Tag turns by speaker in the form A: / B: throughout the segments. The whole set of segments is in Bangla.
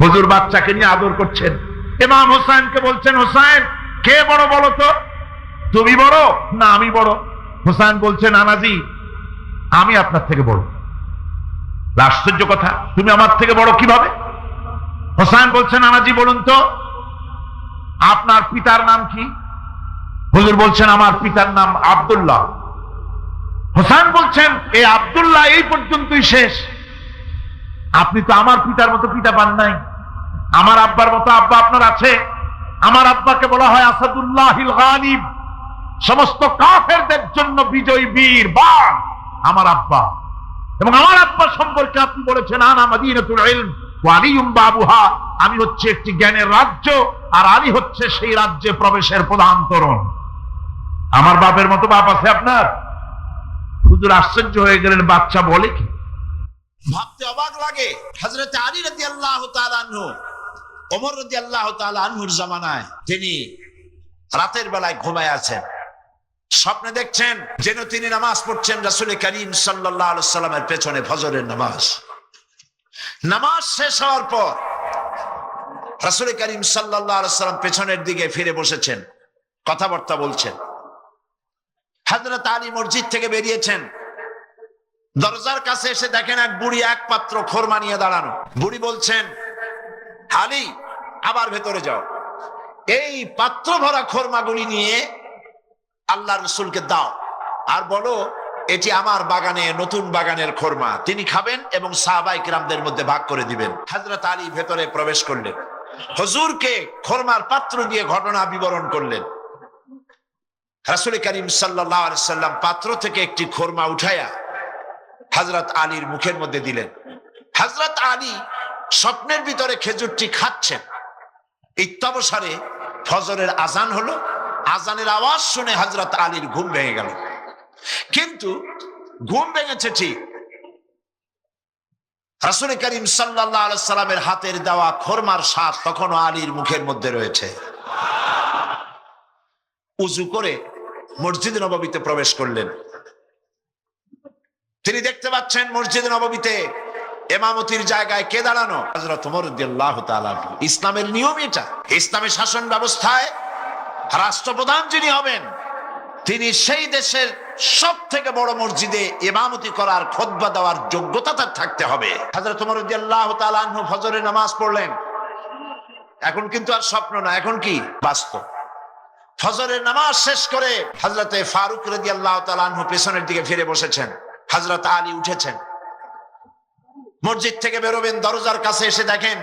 A: হুজুর বাচ্চাকে নিয়ে আদর করছেন। ইমাম হোসেনকে বলছেন, হোসেন কে বড় বলো তো, তুমি বড় না আমি বড়? হোসেন বলছেন, নানাজি আমি আপনার থেকে বড়। আশ্চর্য কথা, তুমি আমার থেকে বড় কিভাবে? হোসেন বলছেন, নানাজি বলুন তো আপনার পিতার নাম কি? হুজুর বলছেন, আমার পিতার নাম আব্দুল্লাহ। হোসেন বলছেন, এই আব্দুল্লাহ এই পর্যন্তই শেষ, আপনি তো আমার পিতার মতো পিতা পান নাই, আমার আব্বার মতো আব্বা আপনার আছে। আমার আব্বাকে বলা হয় আসাদুল্লাহিল গালিব, সমস্ত কাফেরদের জন্য বিজয়ী বীর বাঘ আমার আব্বা। এবং আমার আব্বা সম্পর্কে আপনি বলেছেন, আনা মাদিনাতুল ইলম ওয়া আলিয়ুম বাবুহা, আমি হচ্ছে একটি জ্ঞানের রাজ্য আর আলী হচ্ছে সেই রাজ্যে প্রবেশের প্রধান তোরণ। আমার বাপের মতো বাপ আছে আপনার? হুজুর আশ্চর্য হয়ে গেলেন, বাচ্চা বলে কি?
B: ভাবতে অবাক লাগে। হযরত আলী রাদিয়াল্লাহু তাআলা আনহু, ওমর রাদিয়াল্লাহু তাআলা আনহুর জামানায় তিনি রাতের বেলায় ঘুমায় আছেন, স্বপ্নে দেখছেন যেন তিনি নামাজ পড়ছেন রাসূল করিম সাল্লাল্লাহু আলাইহি সাল্লামের পেছনে, ফজরের নামাজ। নামাজ শেষ হওয়ার পর রাসূল করিম সাল্লাল্লাহু আলাইহি সাল্লাম পেছনের দিকে ফিরে বসেছেন, কথাবার্তা বলছেন। হযরত আলী মসজিদ থেকে বেরিয়েছেন, দরজার কাছে এসে দেখেন এক বুড়ি এক পাত্র খোরমা নিয়ে দাঁড়ানো। বুড়ি বলছেন, আলী আবার ভেতরে যাও, এই পাত্র ভরা খোরমাগুলি নিয়ে আল্লাহ রসুলকে দাও আর বলো এটি আমার বাগানে, নতুন বাগানের খোরমা, তিনি খাবেন এবং সাহাবায়ে কিরামদের মধ্যে ভাগ করে দিবেন। হযরত আলী ভেতরে প্রবেশ করলেন, হুজুরকে খোরমার পাত্র দিয়ে ঘটনা বিবরণ করলেন। রাসূল করিম সাল্লাল্লাহু আলাইহি সাল্লাম পাত্র থেকে একটি খোরমা উঠায়া হযরত আলীর মুখের মধ্যে দিলেন। হযরত আলী স্বপ্নের ভিতরে খেজুরটি খাচ্ছেন। ইত্যাবসারে ফজরের আজান হলো, আজানের আওয়াজ শুনে হযরত আলীর ঘুম ভেঙে গেল। কিন্তু ঘুম ভেঙেছে ঠিক, রাসূল করিম সাল্লাল্লাহু আলাইহি সাল্লামের হাতের দেওয়া খোরমার স্বাদ তখনও আলীর মুখের মধ্যে রয়েছে। উযু করে মসজিদ নববীতে প্রবেশ করলেন। তিনি দেখতে পাচ্ছেন মসজিদ নববীতে ইমামতির জায়গায় কে দাঁড়ানো? হযরত ওমর রাদিয়াল্লাহু তাআলা। ইসলামের নিয়ম এটা। ইসলামী শাসন ব্যবস্থায় রাষ্ট্রপ্রধান যিনি হবেন তিনি সেই দেশের সব থেকে বড় মসজিদে ইমামতি করার, খুতবা দেওয়ার যোগ্যতা তার থাকতে হবে। হযরত ওমর রাদিয়াল্লাহু তাআলা আনহু ফজরের নামাজ পড়লেন। এখন কিন্তু আর স্বপ্ন না, এখন কি বাস্তব। ফজরের নামাজ শেষ করে হযরত ফারুক রাদিয়াল্লাহু তাআলা আনহু পেছনের দিকে ফিরে বসেছেন। হযরত আলী উঠেছেন, মসজিদ থেকে বেরোবেন, দরজার কাছে এসে দেখেন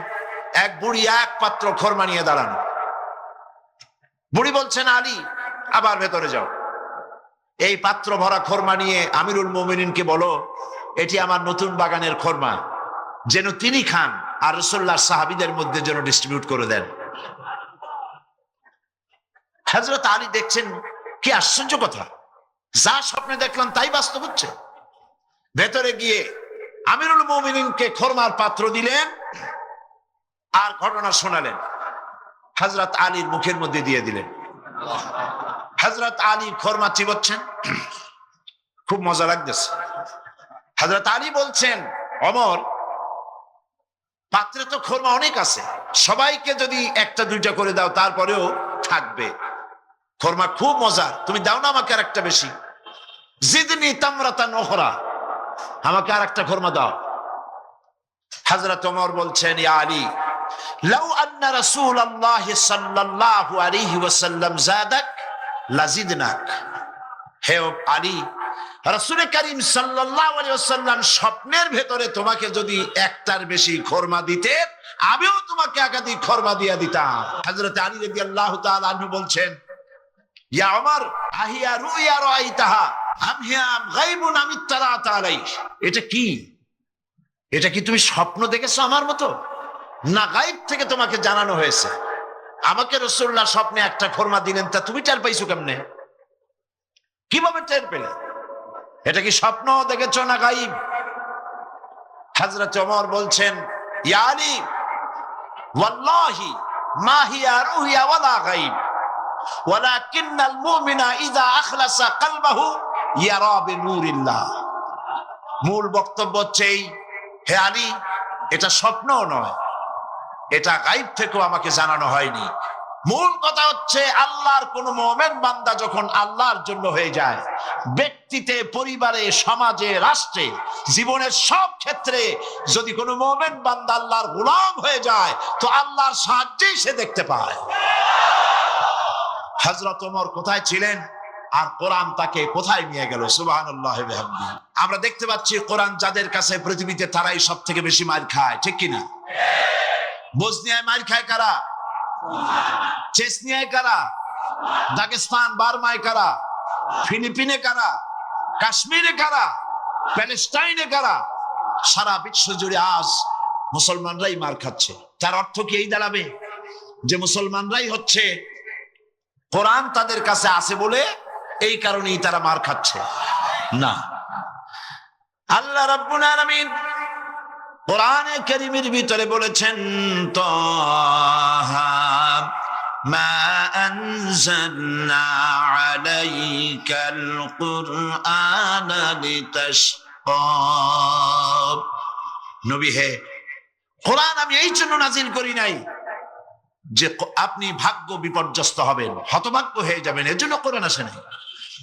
B: এক বুড়ি এক পাত্র খোরমা নিয়ে দাঁড়ানো। বুড়ি বলছেন, আলী আবার ভেতরে যাও, এই পাত্র ভরা খোরমা নিয়ে আমিরুল মুমিনিনকে বলো এটি আমার নতুন বাগানের খোরমা, যেন তিনি খান আর রাসূলুল্লাহর সাহাবীদের মধ্যে যেন ডিস্ট্রিবিউট করে দেন। হযরত আলী দেখছেন কি আশ্চর্য কথা, যা স্বপ্নে দেখলাম তাই বাস্তব হচ্ছে। ভেতরে গিয়ে আমিরুল মুমিনিনকে খোরমার পাত্র দিলেন আর ঘটনা শোনালেন। হযরত আলীর মুখের মধ্যে দিয়ে দিলেন। হযরত আলী খোরমা চিবোচ্ছেন, খুব মজা লাগতেছে। হযরত আলী বলছেন, ওমর পাত্রে তো খোরমা অনেক আছে, সবাইকে যদি একটা দুইটা করে দাও তারপরেও থাকবে, খোরমা খুব মজার, তুমি দাও না আমাকে আর একটা বেশি। জিদনি তামরাতান উখরা, আমাকে আর একটা খোরমা দাও। হযরত ওমর বলছেন, ইয়া আলী লাউ আন্না রাসূলুল্লাহ সাল্লাল্লাহু আলাইহি ওয়াসাল্লাম যাদাক লাজিদনাক। হে আলী, রাসূল করিম সাল্লাল্লাহু আলাইহি ওয়াসাল্লাম স্বপ্নের ভেতরে তোমাকে যদি একটার বেশি খোরমা দিতে, আমিও তোমাকে একাধিক খোরমা দিয়ে দিতাম। হযরত আলী রাদিয়াল্লাহু তাআলা আনহু বলছেন, ইয়া ওমর আহিয়া রুইয়া রাআইতাহা আম হিয়া গায়বুন আম ইত্তালাত আলাইহি। এটা কি, এটা কি তুমি স্বপ্ন দেখেছো আমার মতো, না গায়েব থেকে তোমাকে জানানো হয়েছে? আমাকে রাসূলুল্লাহ স্বপ্নে একটা খোরমা দিলেন, তা তুমি টের পাইছো কেমনে, কিভাবে টের পেলে? এটা কি স্বপ্ন দেখেছো না গায়েব? হযরত ওমর বলছেন, ইয়া আলী ওয়াল্লাহি মা হিয়া রুইয়া ওয়ালা গায়ব ওয়ালাকিন্নাল মুমিনা ইযা আখলাসা কলবাহু ইয়ারা বিনূরিল্লাহ। মূল বক্তব্য হচ্ছে, হে আলী এটা স্বপ্নও নয়, এটা গায়ব থেকেও আমাকে জানানো হয়নি। মূল কথা হচ্ছে আল্লাহর কোন মুমিন বান্দা যখন আল্লাহর জন্য হয়ে যায়, ব্যক্তিতে, পরিবারে, সমাজে, রাষ্ট্রে, জীবনের সব ক্ষেত্রে যদি কোনো মুমিন বান্দা আল্লাহর গোলাম হয়ে যায়, তো আল্লাহর সাহায্যেই সে দেখতে পায়। হযরত ওমর কোথায় ছিলেন আর কোরআন তাকে কোথায় নিয়ে গেল? সুবহানাল্লাহি ওয়া বিহামদিহি। আমরা দেখতে পাচ্ছি কোরআন যাদের কাছে পৃথিবীতে তারাই সব থেকে বেশি মার খায়, ঠিক কিনা? বসনিয়ায় মার খায় কারা? চেচনিয়ায় কারা? দাগেস্তান বার্মায় কারা? ফিলিপিনে কারা? কাশ্মীরে কারা? প্যালেস্টাইনে কারা? সারা বিশ্ব জুড়ে আজ মুসলমানরাই মার খাচ্ছে। তার অর্থ কি এই দাঁড়াবে যে মুসলমানরাই হচ্ছে কোরআন তাদের কাছে আছে বলে এই কারণেই তারা মার খাচ্ছে? না। আল্লাহ রাব্বুল আলামিন কোরআনে কারীমের ভিতরে বলেছেন, তাহা মা আনজালনা আলাইকাল কুরআনা লিতাশকা। নবী হে, কোরআন আমি এই জন্য নাজিল করি নাই যে আপনি ভাগ্য বিপর্যস্ত হবেন, হতভাগ্য হয়ে যাবেন, এজন্য কোরআন আসে নাই।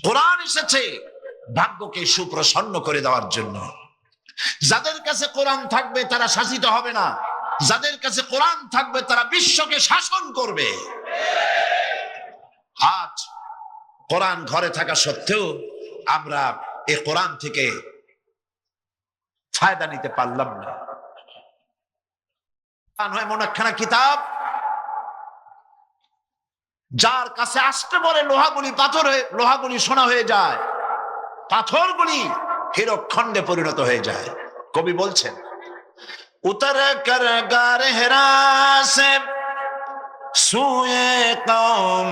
B: কোরআন এসেছে ভাগ্যকে সুপ্রসন্ন করে দেওয়ার জন্য। যাদের কাছে কোরআন থাকবে তারা শাসিত হবে না, যাদের কাছে কোরআন থাকবে তারা বিশ্বকে শাসন করবে। আজ কোরআন ঘরে থাকা সত্ত্বেও আমরা এই কোরআন থেকে ফায়দা নিতে পারলাম না। এমন একখানা কিতাব যার কাছে আসতে বলে লোহাগুলি পাথর হয়ে, লোহাগুলি সোনা হয়ে যায়, পাথরগুলি হীরকখণ্ডে পরিণত হয়ে যায়। কবি বলছেন, উতর কর গারে হেরা সে সুয়ে কওম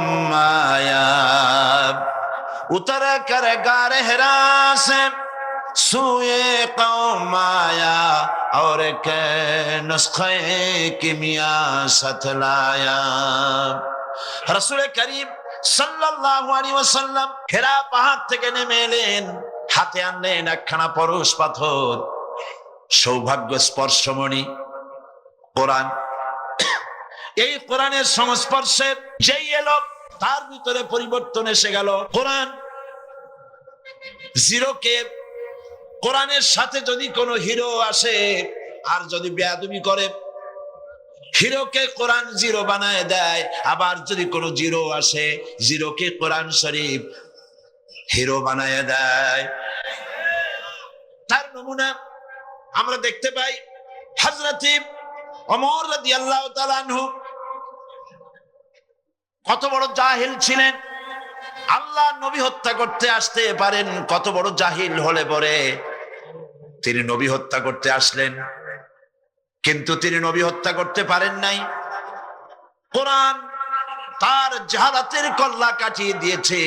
B: আয়া, উতর কর গারে হেরা সে সুয়ে কওম আয়া, और के नुस्खे किमिया सतलाया। রাসূল করিম সাল্লাল্লাহু আলাইহি ওয়াসাল্লাম হেরা পাহাড় থেকে নেমে এলেন, হাতে আনলেন একখানা পরশ পাথর, সৌভাগ্য স্পর্শমণি কোরআন। এই কোরআনের সংস্পর্শে যেই এলো তার ভিতরে পরিবর্তন এসে গেল। কোরআন জিরোকে, কোরআনের সাথে যদি কোনো হিরো আসে আর যদি বেয়াদবি করে, হিরোকে কোরআন জিরো বানায় দেয়। আবার যদি কোনো জিরো আসে, জিরোকে কোরআন শরীফ হিরো বানায় দেয়। তার নমুনা আমরা দেখতে পাই হযরত ওমর রাদিয়াল্লাহু তাআলা আনহু কত বড় জাহিল ছিলেন। আল্লাহ নবী হত্যা করতে আসতে পারেন, কত বড় জাহিল হলে পরে তিনি নবী হত্যা করতে আসলেন, কিন্তু তিনি নবী হত্যা করতে পারেন নাই। কোরআন তার জাহালাতের কল্লা কাটিয়ে দিয়েছে।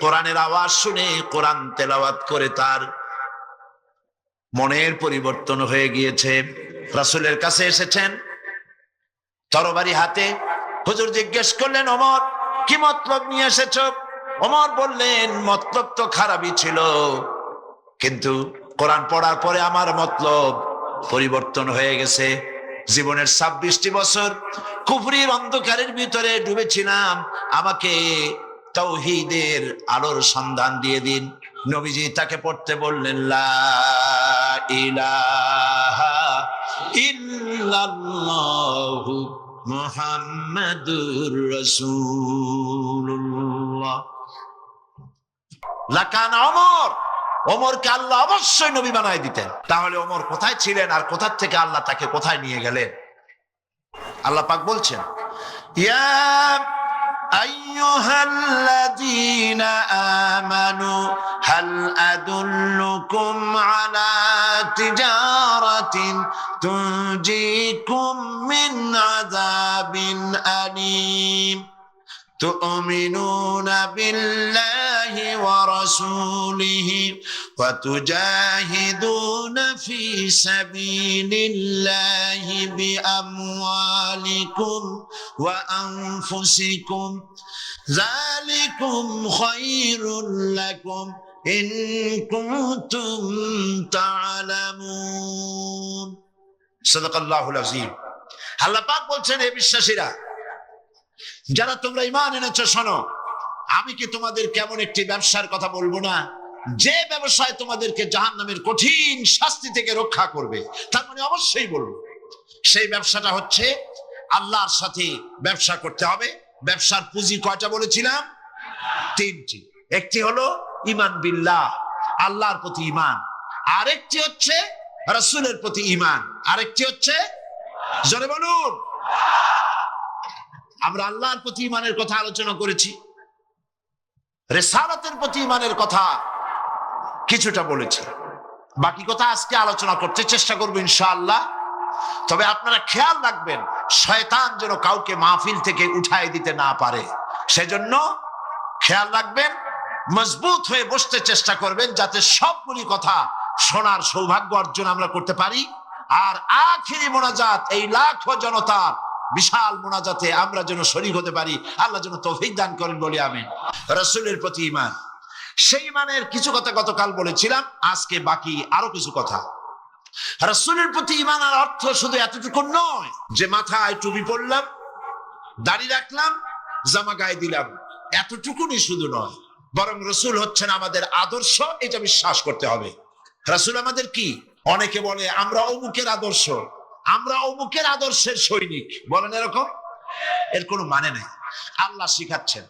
B: কোরআনের আওয়াজ শুনে, কোরআন তেলাওয়াত করে তার মনের পরিবর্তন হয়ে গিয়েছে। রাসূলের কাছে এসেছেন তরবারি হাতে। হুজুর জিজ্ঞেস করলেন, ওমর কি মতলব নিয়ে এসেছো? ওমর বললেন, মতলব তো খারাপই ছিল, কিন্তু কোরআন পড়ার পরে আমার মতলব পরিবর্তন হয়ে গেছে। জীবনের 26টি বছর কুফরির অন্ধকারের ভিতরে ডুবেছিলাম, আমাকে তাওহীদের আলোর সন্ধান দিয়ে দিন। নবীজি তাকে পড়তে বললেন, লা ইলাহা ইল্লাল্লাহু মুহাম্মাদুর রাসূলুল্লাহ। লাকান ওমর, ওমরকে আল্লাহ অবশ্যই নবী বানায় দিতেন। তাহলে ওমর কোথায় ছিলেন আর কোথা থেকে আল্লাহ তাকে কোথায় নিয়ে গেলেন? আল্লাহ পাক বলছেন, ইয়া আইয়ুহাল্লাযীনা আমানু হাল আদুল্লুকুম আলা তিজারাতিন তুনজিকুম মিন আযাবিন আলীম تؤمنون بالله ورسوله وتجاهدون في سبيل الله بأموالكم وأنفسكم ذلكم خير لكم إن كنتم تعلمون صدق الله العظيم আল্লাহ পাক বলছেন, হে বিশ্বাসীরা, যারা তোমরা ঈমান এনেছো, শোনো, আমি কি তোমাদের কেমন একটি ব্যবসার কথা বলবো না, যে ব্যবসায় তোমাদেরকে জাহান্নামের কঠিন শাস্তি থেকে রক্ষা করবে? তার মানে অবশ্যই বলবো, সেই ব্যবসাটা হচ্ছে আল্লাহর সাথে ব্যবসা করতে হবে। ব্যবসার পুঁজি কয়টা বলেছিলাম? তিনটি। একটি হলো ঈমান বিল্লাহ, আল্লাহর প্রতি ঈমান। আরেকটি হচ্ছে রাসূলের প্রতি ঈমান। আরেকটি হচ্ছে, জোরে বলুন। আমরা আল্লাহর প্রতি ঈমানের কথা আলোচনা করেছি, রিসালাতের প্রতি ঈমানের কথা কিছুটা বলেছি, বাকি কথা আজকে আলোচনা করতে চেষ্টা করবো ইনশাআল্লাহ। তবে আপনারা খেয়াল রাখবেন, শয়তান যেন কাউকে মাহফিল থেকে উঠায় দিতে না পারে, সেজন্য খেয়াল রাখবেন, মজবুত হয়ে বসতে চেষ্টা করবেন, যাতে সবগুলি কথা শোনার সৌভাগ্য অর্জন আমরা করতে পারি। আর আখিরি মোনাজাত, এই লাখো জনতার বিশাল মোনাজাতে আমরা যেন শরীক হতে পারি, আল্লাহ যেন তৌফিক দান করেন, বলি আমিন। রাসূলের প্রতি ঈমান, সেই ঈমানের কিছু কথা গতকাল বলেছিলাম, আজকে বাকি আরো কিছু কথা। রাসূলের প্রতি ঈমানের অর্থ শুধু এতটুকু নয় যে মাথায় টুপি পরলাম, দাড়ি রাখলাম, জামা গায়ে দিলাম, এতটুকুনি শুধু নয়, বরং রাসূল হচ্ছেন আমাদের আদর্শ, এটা বিশ্বাস করতে হবে। রাসূল আমাদের কি? অনেকে বলে আমরা অমুকের আদর্শ, আমরা অমুকের আদর্শের সৈনিক, বলেন এরকম? এর কোনো মানে নেই। আল্লাহ শিখাচ্ছেন,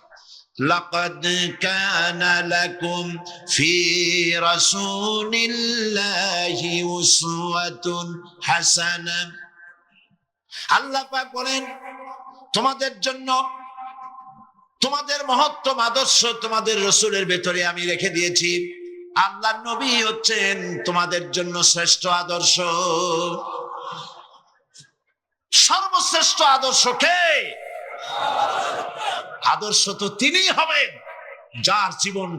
B: লাকাদ কানা লাকুম ফি রাসূলিল্লাহি উসওয়াতুন হাসানাহ। আল্লাহ পাক বলেন, তোমাদের জন্য তোমাদের মহত্তম আদর্শ তোমাদের রাসূলের ভেতরে আমি রেখে দিয়েছি। আল্লাহর নবী হচ্ছেন তোমাদের জন্য শ্রেষ্ঠ আদর্শ। সর্বশ্রেষ্ঠ আদর্শ কে? আদর্শ তো তিনিই হবেন যার জীবন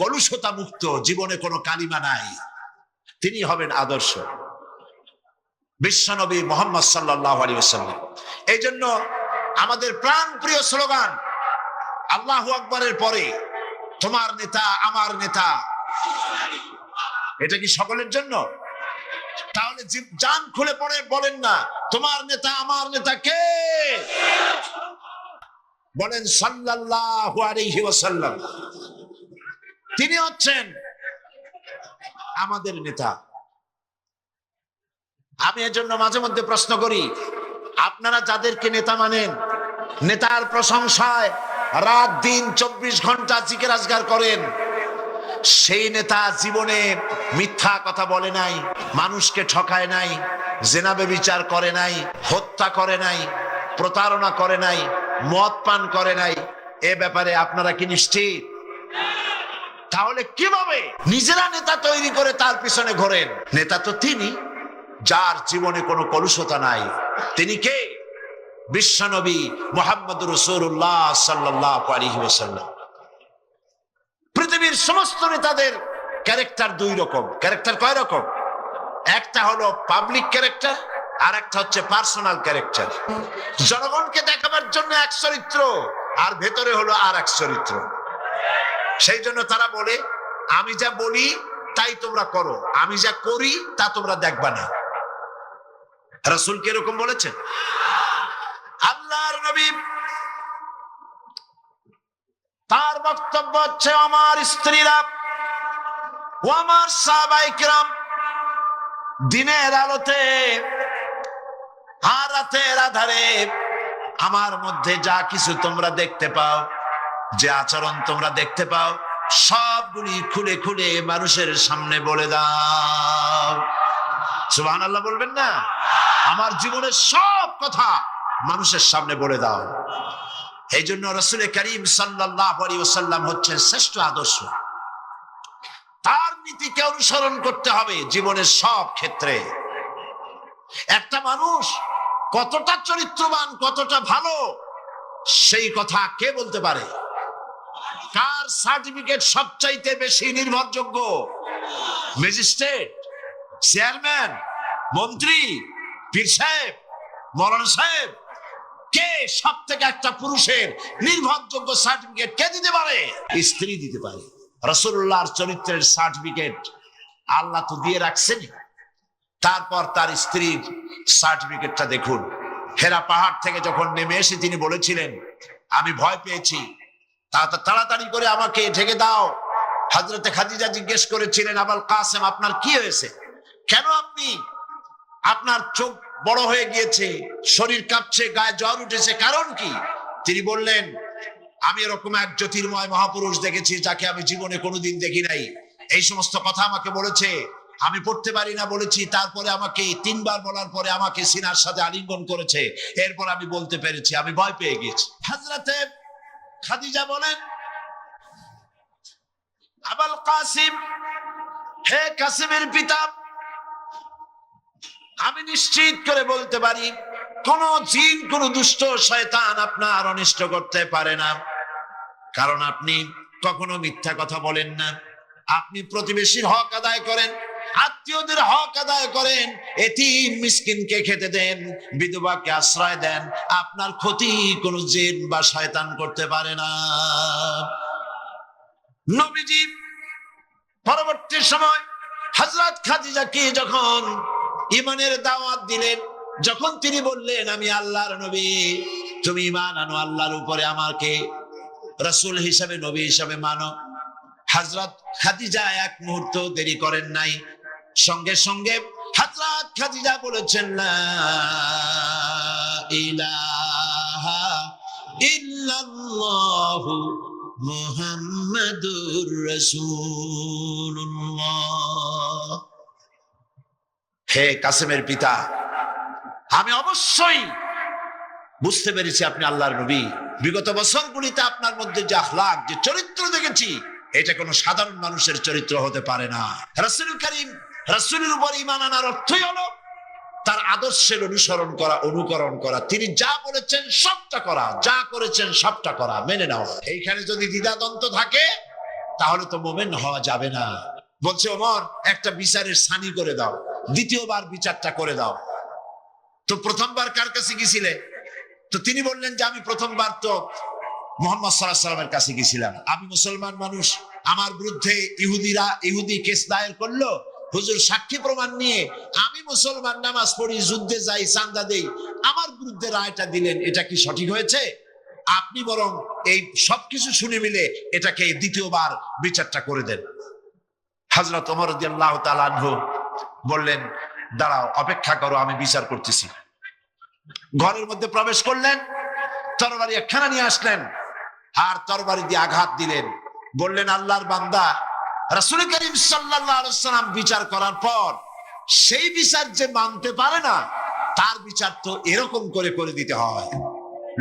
B: কলুষতা মুক্ত, জীবনে কোনো কালিমা নাই, তিনি হবেন আদর্শ, বিশ্বনবী মুহাম্মদ সাল্লাল্লাহু আলাইহি ওয়াসাল্লাম। এই জন্য আমাদের প্রাণ প্রিয় স্লোগান আল্লাহু আকবারের পরে তোমার নেতা আমার নেতা, এটা কি সকলের জন্য? তাহলে জান খুলে পড়ে বলেন না, তোমার নেতা আমার নেতা কে? বলেন সাল্লাল্লাহু আলাইহি ওয়াসাল্লাম, তিনি হচ্ছেন আমাদের নেতা। আমি এর জন্য মাঝে মধ্যে প্রশ্ন করি, আপনারা যাদেরকে নেতা মানেন, নেতার প্রশংসায় রাত দিন 24 ঘন্টা জিকির আজগার করেন, সেই নেতা জীবনে মিথ্যা কথা বলে নাই, মানুষকে ঠকায় নাই, জেনা ব্যভিচার করে নাই, হত্যা করে নাই, প্রতারণা করে নাই, মদ পান করে নাই, এ ব্যাপারে আপনারা কি নিশ্চিত? তাহলে কিভাবে নিজেরা নেতা তৈরি করে তার পিছনে ঘোরেন? নেতা তো তিনি যার জীবনে কোনো কলুষতা নাই। তিনি কে? বিশ্বনবী মুহাম্মদুর রাসূলুল্লাহ সাল্লাল্লাহু আলাইহি ওয়াসাল্লাম। পৃথিবীর সমস্ত নেতাদের ক্যারেক্টার দুই রকম। ক্যারেক্টার কয় রকম? একটা হলো পাবলিক ক্যারেক্টার, আর একটা হচ্ছে পার্সোনাল ক্যারেক্টার। জনগণকে দেখাবার জন্য এক চরিত্র, আর ভেতরে হলো আর এক চরিত্র। সেই জন্য তারা বলে, আমি যা বলি তাই তোমরা করো, আমি যা করি তা তোমরা দেখবা না। রাসূল কি এরকম বলেছেন? আল্লাহর নবী তার বক্তব্য হচ্ছে, আমার স্ত্রীরা ও আমার সাহাবায়ে কিরাম, দিনের আলোতে আর রাতের আধারে আমার মধ্যে যা কিছু তোমরা দেখতে পাও, যে আচরণ তোমরা দেখতে পাও, সবগুলি খুলে খুলে মানুষের সামনে বলে দাও। সুবহানাল্লাহ বলবেন না? আমার জীবনের সব কথা মানুষের সামনে বলে দাও। এই জন্য রাসূল করিম সাল্লাল্লাহু আলাইহি ওয়াসাল্লাম হচ্ছেন শ্রেষ্ঠ আদর্শ। তার নীতিকে অনুসরণ করতে হবে জীবনের সব ক্ষেত্রে। একটা মানুষ কতটা চরিত্রবান, কতটা ভালো, সেই কথা কে বলতে পারে? কার সার্টিফিকেট সবচাইতে বেশি নির্ভরযোগ্য? ম্যাজিস্ট্রেট, চেয়ারম্যান, মন্ত্রী, পীর সাহেব, মৌলানা সাহেব, কে সব থেকে একটা পুরুষের নির্ভরযোগ্য সার্টিফিকেট কে দিতে পারে? স্ত্রী দিতে পারে। রাসূলুল্লাহর চরিত্রের সার্টিফিকেট আল্লাহ তো দিয়ে রাখছেন। তারপর তার স্ত্রীর সার্টিফিকেটটা দেখুন। হেরা পাহাড় থেকে যখন নেমে এসে তিনি বলেছিলেন, আমি ভয় পেয়েছি, তাড়াতাড়ি করে আমাকে ঢেকে দাও। হযরতে খাদিজা জিজ্ঞেস করেছিলেন, আবুল কাসেম আপনার কি হয়েছে, কেন আপনি, আপনার চোখ বড় হয়ে গিয়েছে, শরীর কাঁপছে, গায়ে জ্বর উঠেছে, কারণ কি? তিনি বললেন, আমি এরকম এক জ্যোতির্ময় মহাপুরুষ দেখেছি যাকে আমি জীবনে কোনোদিন দেখি নাই। এই সমস্ত কথা আমাকে বলেছে, আমি পড়তে পারি না বলেছি, তারপরে আমাকে 3 বার বলার পরে আমাকে সিনার সাথে আলিঙ্গন করেছে, এরপর আমি বলতে পেরেছি, আমি ভয় পেয়ে গেছি। হযরতে খাদিজা বলেন, আবুল কাসিম, হে কাসিমের পিতা, আমি নিশ্চিত করে বলতে পারি কোন জিন, কোন দুষ্ট শয়তান আপনার অনিষ্ট করতে পারে না, কারণ আপনি কখনো মিথ্যা কথা বলেন না, আপনি প্রতিবেশীর হক আদায় করেন, আত্মীয়দের হক আদায় করেন, এতিম মিসকিনকে খেতে দেন, বিধবাকে আশ্রয় দেন, আপনার ক্ষতি কোনো জিন বা শয়তান করতে পারে না। নবীজি পরবর্তী সময় হযরত খাদিজাকে যখন ঈমানের দাওয়াত দিলেন, যখন তিনি বললেন, আমি আল্লাহর নবী, তুমি ঈমান আনো আল্লাহর উপরে, আমাকে রাসূল হিসাবে, নবী হিসাবে মানো, হযরত খাদিজা এক মুহূর্ত দেরি করেন নাই, সঙ্গে সঙ্গে হযরত খাদিজা বলেছেন, লা ইলাহা ইল্লাল্লাহু মুহাম্মাদুর রাসূলুল্লাহ। হে কাসেমের পিতা, আমি অবশ্যই বুঝতে পেরেছি আপনি আল্লাহর নবী। বিগত বছরগুলিতে আপনার মধ্যে যে আখলাক, যে চরিত্র দেখেছি, এটা কোনো সাধারণ মানুষের চরিত্র হতে পারে না। রাসূল করিম, রাসূলের উপর ঈমান আনার অর্থই হলো তার আদর্শের অনুসরণ করা, অনুকরণ করা, তিনি যা বলেছেন সবটা করা, যা করেছেন সবটা করা, মেনে নেওয়া। এইখানে যদি দ্বিধাদ্বন্দ্ব থাকে তাহলে তো মুমিন হওয়া যাবে না। বলছে ওমর, একটা বিচারের সানি করে দাও, দ্বিতীয়বার বিচারটা করে দাও। তো প্রথমবার কার কাছে গেছিলে? তো তিনি বললেন যে আমি প্রথমবার তো মুহাম্মদ সাল্লাল্লাহু আলাইহি ওয়াসাল্লামের কাছে গেছিলাম, আমি মুসলমান মানুষ, আমার বিরুদ্ধে ইহুদি কেস দায়ের করলো, হুজুর সাক্ষী প্রমাণ নিয়ে আমি মুসলমান, নামাজ পড়ি, যুদ্ধে যাই, চাঁদা দেই, আমার বিরুদ্ধে রায়টা দিলেন, এটা কি সঠিক হয়েছে? আপনি বরং এই সবকিছু শুনে মিলে এটাকে দ্বিতীয়বার বিচারটা করে দেন। হযরত ওমর রাদিয়াল্লাহু তাআলা আনহু বললেন, দাঁড়াও, অপেক্ষা করো, আমি বিচার করতেছি। ঘরের মধ্যে প্রবেশ করলেন, তরবারি একখানা নিয়ে আসলেন, আর তরবারি দিয়ে আঘাত দিলেন। বললেন, আল্লাহর বান্দা, রাসূল করিম সাল্লাল্লাহু আলাইহি ওয়াসাল্লাম বিচার করার পর সেই বিচার যে মানতে পারে না, তার বিচার তো এরকম করে করে দিতে হয়।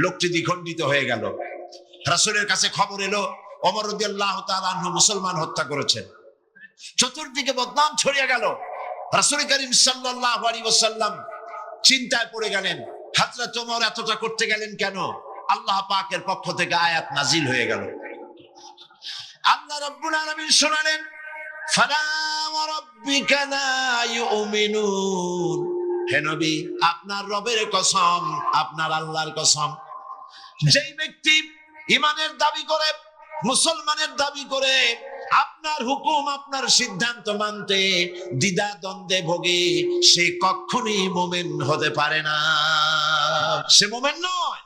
B: লোকটি দ্বিখণ্ডিত হয়ে গেল। রাসূলের কাছে খবর এলো, ওমর রাদিয়াল্লাহু তাআলা আনহু মুসলমান হত্যা করেছেন। চতুর্দিকে বদনাম ছড়িয়ে গেল। রাসূল করিম সাল্লাল্লাহু আলাইহি ওয়াসাল্লাম চিন্তায় পড়ে গেলেন, হযরত ওমর এতটা করতে গেলেন কেন? আল্লাহ পাকের পক্ষ থেকে আয়াত নাজিল হয়ে গেল। আল্লাহ রাব্বুল আলামিন শোনালেন, ফালা ওয়া রাব্বিকা লা ইউমিনুন, হে নবী, আপনার রবের কসম, আপনার আল্লাহর কসম, যেই ব্যক্তি ঈমানের দাবি করে, মুসলমানের দাবি করে, আপনার হুকুম, আপনার সিদ্ধান্ত মানতে দ্বিধা দ্বন্দ্বে ভোগে, সে কখনোই মুমিন হতে পারে না, সে মুমিন নয়।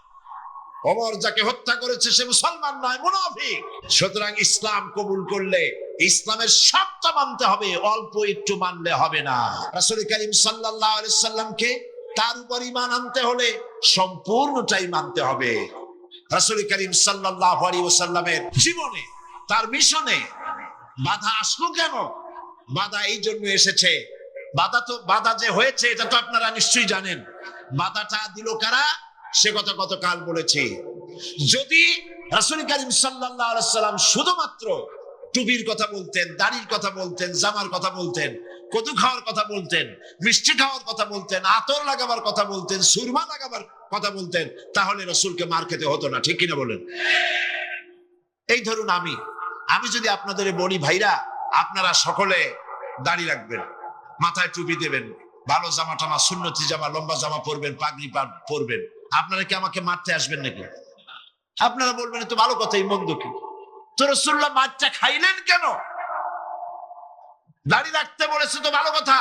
B: ওমর যাকে হত্যা করেছে সে মুসলমান নয়, মুনাফিক। সুতরাং ইসলাম কবুল করলে ইসলামের সবটা মানতে হবে, অল্প একটু মানলে হবে না। রাসূল করিম সাল্লাল্লাহু আলাইহি সাল্লামকে, তার উপর ঈমান আনতে হলে সম্পূর্ণটাই মানতে হবে। রাসূল করিম সাল্লাল্লাহু আলাইহি ওয়াসাল্লামের জীবনে, তার মিশনে বাধা আসলো কেন? বাধা এই জন্য এসেছে, বাধা যে হয়েছে এটা তো আপনারা নিশ্চয়ই জানেন। বাধাটা দিল কারা? সে কথা গতকাল বলেছি। যদি রাসূল করিম সাল্লাল্লাহু আলাইহি সাল্লাম শুধুমাত্র টুপির কথা বলতেন, দাড়ির কথা বলতেন, জামার কথা বলতেন, কদু খাওয়ার কথা বলতেন, মিষ্টি খাওয়ার কথা বলতেন, আতর লাগাবার কথা বলতেন, সুরমা লাগাবার কথা বলতেন, তাহলে রাসূলকে মার খেতে হতো না, ঠিক কিনা বলেন? এই ধরুন আমি যদি আপনাদের বলি, ভাইরা আপনারা সকলে দাড়ি রাখবেন, মাথায় টুপি দেবেন, ভালো জামা টামা, সুন্নতি জামা, লম্বা জামা পরবেন, পাগড়ি পরবেন, আপনারা কি আমাকে মারতে আসবেন নাকি? আপনারা বলবেন তো ভালো কথাই, মন্দ কি? তো রাসূলুল্লাহ মারটা খাইলেন কেন? দাড়ি রাখতে বলেছে তো ভালো কথা,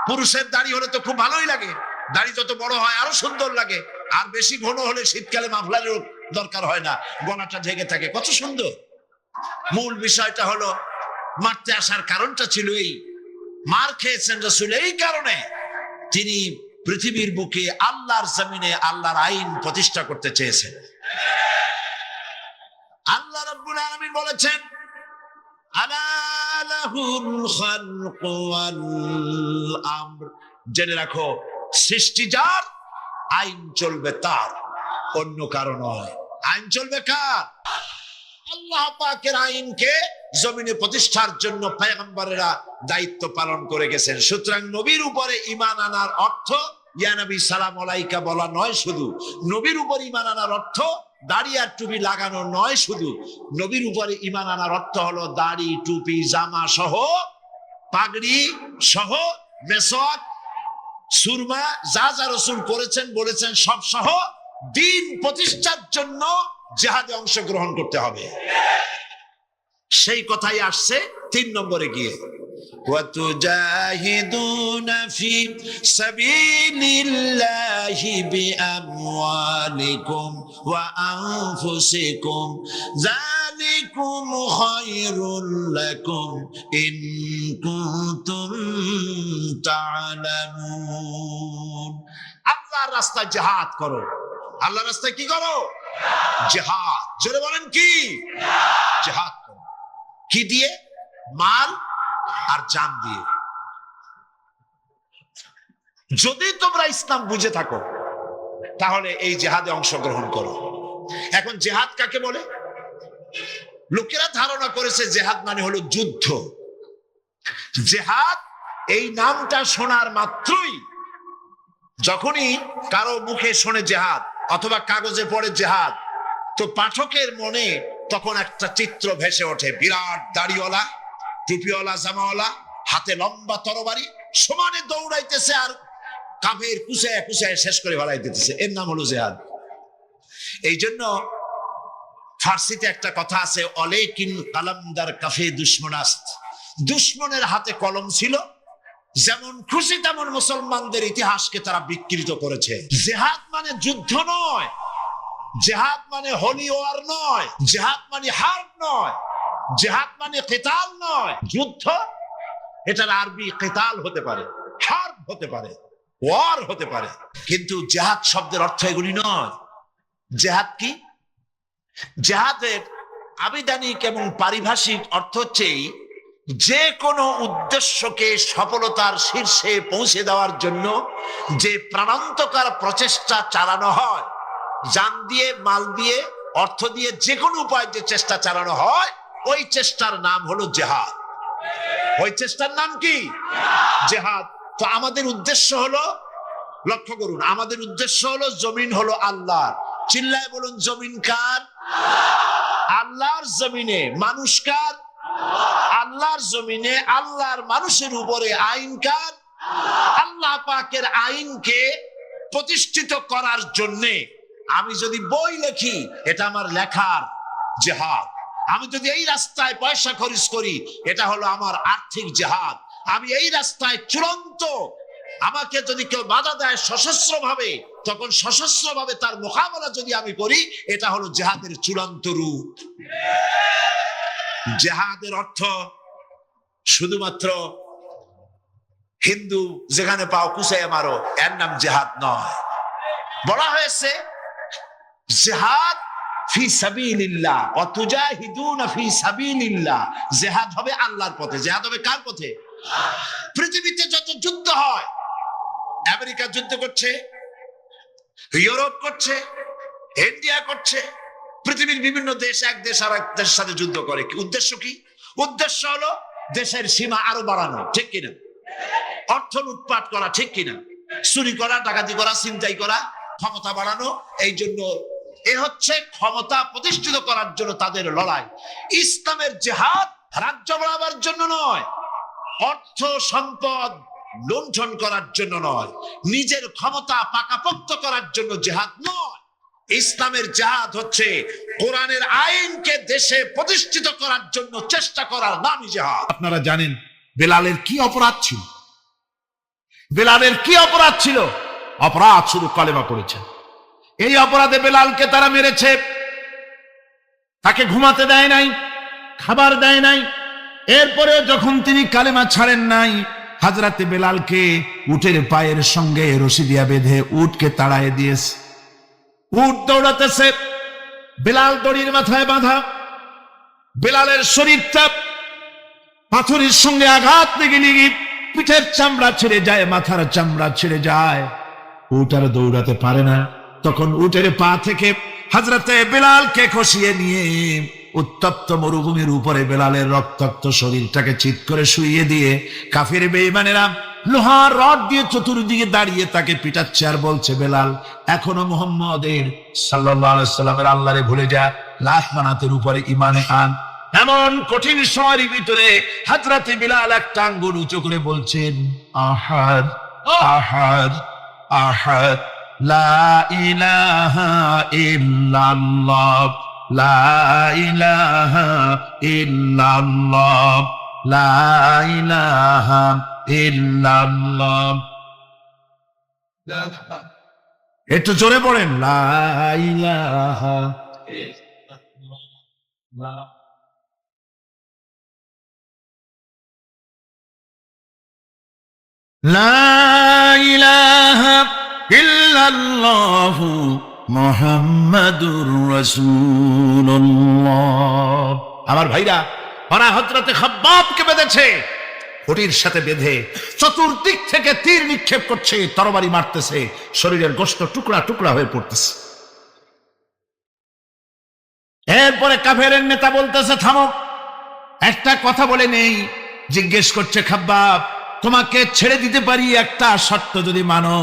B: পুরুষের দাড়ি হলে তো খুব ভালোই লাগে, দাড়ি যত বড় হয় আরো সুন্দর লাগে, আর বেশি ঘন হলে শীতকালে মাফলারের দরকার হয় না, গলাটা ঢেকে থাকে, কত সুন্দর। মূল বিষয়টা হলো মারতে আসার কারণটা ছিল এই, মার খেয়েছেন রাসূল এই কারণে তিনি পৃথিবীর বুকে আল্লাহর জমিনে আল্লাহর আইন প্রতিষ্ঠা করতে চেয়েছেন। আল্লাহ রাব্বুল আলামিন বলেছেন, আলা লাহুল খালকু ওয়াল আমর, জেনে রাখো সৃষ্টি যার, আইন চলবে তার, অন্য কারো নয়। আইন চলবে কার? আল্লাহ পাকের আইনকে জমিনে প্রতিষ্ঠার জন্য পয়গম্বরেরা দায়িত্ব পালন করে গেছেন। সুতরাং নবীর উপরে ঈমান আনার অর্থ ইয়া নবী সালাম আলাইকা বলা নয় শুধু, নবীর উপর ঈমান আনার অর্থ দাড়ি আর টুপি লাগানো নয় শুধু, নবীর উপরে ঈমান আনার অর্থ হলো দাড়ি টুপি জামা সহ, পাগড়ি সহ, মেসওয়াক সুরমা যা যা রাসূল করেছেন বলেছেন সব সহ দিন প্রতিষ্ঠার জন্য জিহাদে অংশগ্রহণ করতে হবে। সেই কথাই আসছে 3 নম্বরে গিয়ে, ওয়াতুজাহিদুনা ফি সাবিলিল্লাহি বিআমওয়ালিকুম ওয়া আনফুসিকুম যালিকুম খায়রুল লাকুম ইন কুনতুম তা'লামুন। আল্লাহর রাস্তায় জিহাদ করো। আল্লাহর রাস্তায় কি করো? জিহাদ। জোরে বলেন কি? জিহাদ করো। কি দিয়ে? মাল আর জান দিয়ে। যদি তোমরা ইসলাম বুঝে থাকো তাহলে এই জিহাদে অংশগ্রহণ করো। এখন জিহাদ কাকে বলে? লোকেরা ধারণা করেছে জিহাদ মানে হলো যুদ্ধ। জিহাদ এই নামটা শোনার মাত্রই, যখনই কারো মুখে শোনে জিহাদ অথবা কাগজে পড়ে জিহাদ, তো পাঠকের মনে তখন একটা চিত্র ভেসে ওঠে, বিরাট দাড়িওয়ালা, টুপিওয়ালা, জামাওয়ালা, হাতে লম্বা তরবারি, সমানে দৌড়াইতেছে আর কাফের কুচায় কুচায় শেষ করে ফেলাই দিতেছে, এর নাম হলো জিহাদ। এই জন্য ফার্সিতে একটা কথা আছে, অলেকিন কালামদার কাফে দুশমনাস্ত, দুশমনের হাতে কলম ছিল, যেমন খুশি তেমন মুসলমানদের ইতিহাসকে তারা বিকৃত করেছে। জিহাদ মানে যুদ্ধ নয়, জিহাদ মানে হোলি ওয়ার নয়, জিহাদ মানে হার্ব নয়, জিহাদ মানে কিতাল নয়। যুদ্ধ এটার আরবি কিতাল হতে পারে, হার্ব হতে পারে, ওয়ার হতে পারে, কিন্তু জিহাদ শব্দের অর্থ এগুলি নয়। জিহাদ কি? জিহাদের আবিধানিক এবং পারিভাষিক অর্থ হচ্ছে যে কোনো উদ্দেশ্যকে সফলতার শীর্ষে পৌঁছে দেওয়ার জন্য যে প্রাণান্তকার প্রচেষ্টা চালানো হয়, জান দিয়ে, মাল দিয়ে, অর্থ দিয়ে, যে কোনো উপায় যে চেষ্টা চালানো হয়, ওই চেষ্টার নাম হলো জিহাদ। ওই চেষ্টার নাম কি? জিহাদ। তো আমাদের উদ্দেশ্য হলো, লক্ষ্য করুন, আমাদের উদ্দেশ্য হলো জমিন হলো আল্লাহর। চিল্লায় বলুন, জমিন কার? আল্লাহর জমিনে। মানুষ কার? আল্লাহর জমিনে আল্লাহর মানুষের উপরে আইন কার? আল্লাহ পাকের আইনকে প্রতিষ্ঠিত করার জন্যে আমি যদি বই লিখি, এটা আমার লেখার জিহাদ। আমি যদি এই রাস্তায় পয়সা খরচ করি, এটা হলো আমার আর্থিক জিহাদ। আমি এই রাস্তায় চূড়ান্ত, আমাকে যদি কেউ বাধা দেয় সশস্ত্র ভাবে, তখন সশস্ত্র ভাবে তার মোকাবেলা যদি আমি করি, এটা হলো জিহাদের চূড়ান্ত রূপ। জিহাদের অর্থ শুধুমাত্র হিন্দু যেখানে পাও কুচাইয়া মারো, এর নাম জিহাদ নয়। বলা হয়েছে জিহাদ ফি সাবিলিল্লাহ ওয়া তুজাহিদুনা ফি সাবিলিল্লাহ। জিহাদ হবে আল্লাহর পথে। জিহাদ হবে কার পথে? পৃথিবীতে যত যুদ্ধ হয়, আমেরিকা যুদ্ধ করছে, ইউরোপ করছে, ইন্ডিয়া করছে, পৃথিবীর বিভিন্ন দেশ এক দেশ আর এক দেশের সাথে যুদ্ধ করে। উদ্দেশ্য কি? উদ্দেশ্য হলো দেশের সীমা আরো বাড়ানো, ঠিক কিনা? অর্থ লুটপাট করা, ঠিক কিনা? চুরি করা, ডাকাতি করা, ছিনতাই করা, ক্ষমতা বাড়ানো। এই জন্য এ হচ্ছে ক্ষমতা প্রতিষ্ঠিত করার জন্য তাদের লড়াই। ইসলামের জিহাদ রাজ্য বাড়াবার জন্য নয়, অর্থ সম্পদ লুণ্ঠন করার জন্য নয়, নিজের ক্ষমতা পাকাপোক্ত করার জন্য জিহাদ নয়। ইসলামের জিহাদ হচ্ছে কোরআনের আইনকে দেশে প্রতিষ্ঠিত করার জন্য চেষ্টা করার নামই জিহাদ।
A: আপনারা জানেন বেলালের কি অপরাধ ছিল? বেলালের কি অপরাধ ছিল? অপরাধ শুধু কলেমা পড়েছে। এই অপরাধে বেলালকে তারা মেরেছে, তাকে ঘুমাতে দেয় নাই, খাবার দেয় নাই। এরপরেও যখন তিনি কালেমা ছাড়েন নাই, হযরতে বেলালকে উটের পায়ের সঙ্গে রশি দিয়া বেঁধে উটকে তাড়ায় দিয়েছে। উট দৌড়াতেছে, বেলাল দড়ির মাথায় বাঁধা। বেলালের শরীরটা পাথরের সঙ্গে আঘাত লেগে লেগে পিঠের চামড়া ছিঁড়ে যায়, মাথার চামড়া ছিঁড়ে যায়। উট আর দৌড়াতে পারে না। তখন উটের পা থেকে হযরতে বেলালকে খসিয়ে নিয়ে উত্তপ্ত মরুভূমির উপরে বেলালের রক্তাক্ত শরীরটাকে চিৎ করে শুইয়ে দিয়ে কাফির বেঈমানেরা লোহার রড দিয়ে চতুর্দিকে দাঁড়িয়ে তাকে পিটাচ্ছে আর বলছে, বেলাল এখনো মুহাম্মদের সাল্লাল্লাহু আলাইহি সাল্লামের আল্লাহরে ভুলে যা, লাশ মানাতের উপরে ঈমানে আন। এমন কঠিন সময়ের ভিতরে হযরতে বেলাল একটা আঙ্গুল উঁচু করে বলছেন, আহাদ আহাদ আহাদ, লা ইলাহা ইল্লাল্লাহ, লা ইলাহা ইল্লাল্লাহ, লা ইলাহা ইল্লাল্লাহ। একটু জোরে পড়েন, লা ইলাহা ইল্লাল্লাহ। লা ইলাহা ইল্লাল্লাহু মুহাম্মাদুর রাসূলুল্লাহ। আমার ভাইরা, ওরা হযরতে খাব্বাবকে বেঁধেছে, খুঁটির সাথে বেঁধে চতুর্দিক থেকে তীর নিক্ষেপ করছে, তরবারি মারতেছে, শরীরের গোশত টুকরা টুকরা হয়ে পড়তেছে। এরপরে কাফেরের নেতা বলতেছে, থামো, একটা কথা বলে নেই। জিজ্ঞেস করছে, খাব্বাব তোমাকে ছেড়ে দিতে পারি একটা শর্ত যদি মানো।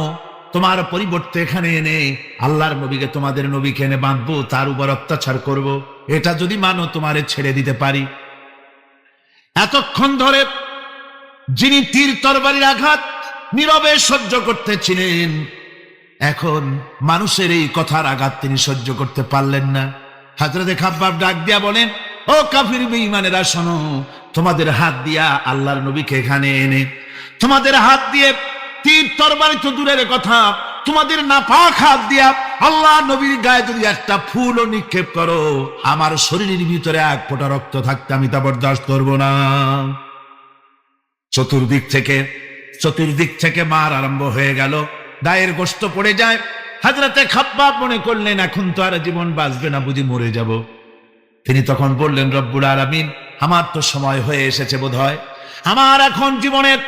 A: তোমার পরিবর্তে এখানে এনে আল্লাহর নবীকে, তোমাদের নবীকে এনে বাঁধবো, তার উপর অত্যাচার করব, এটা যদি মানো তোমারে ছেড়ে দিতে পারি। এতক্ষণ ধরে যিনি তীর তরবারির আঘাত নীরবে সহ্য করতেছিলেন, এখন মানুষের এই কথার আঘাত তিনি সহ্য করতে পারলেন না। হযরতে খাব্বাব ডাক দিয়া বলেন, ও কাফির বেঈমানেরা শোনো, তোমাদের হাত দিয়া আল্লাহর নবীকে এখানে এনে, তোমাদের হাত দিয়ে তীর তরবারি তো দূরের কথা, তোমাদের নাপাক হাত দিয়া আল্লাহ নবীর গায়ে যদি একটা ফুলও নিক্ষেপ করো, আমার শরীরের ভিতরে এক ফোঁটা রক্ত থাকতে আমি তা বরদাস্ত করব না। চতুর্দিক থেকে মার আরম্ভ হয়ে গেল, গায়ের গোশত পড়ে যায়। হযরতে খাব্বাব মনে করলেন এখন তো আর জীবন বাঁচবে না, বুঝি মরে যাব। তিনি তখন বললেন, রব্বুল আলামিন, আমার তো সময় হয়ে এসেছে বোধহয়, আমার এখন জীবনের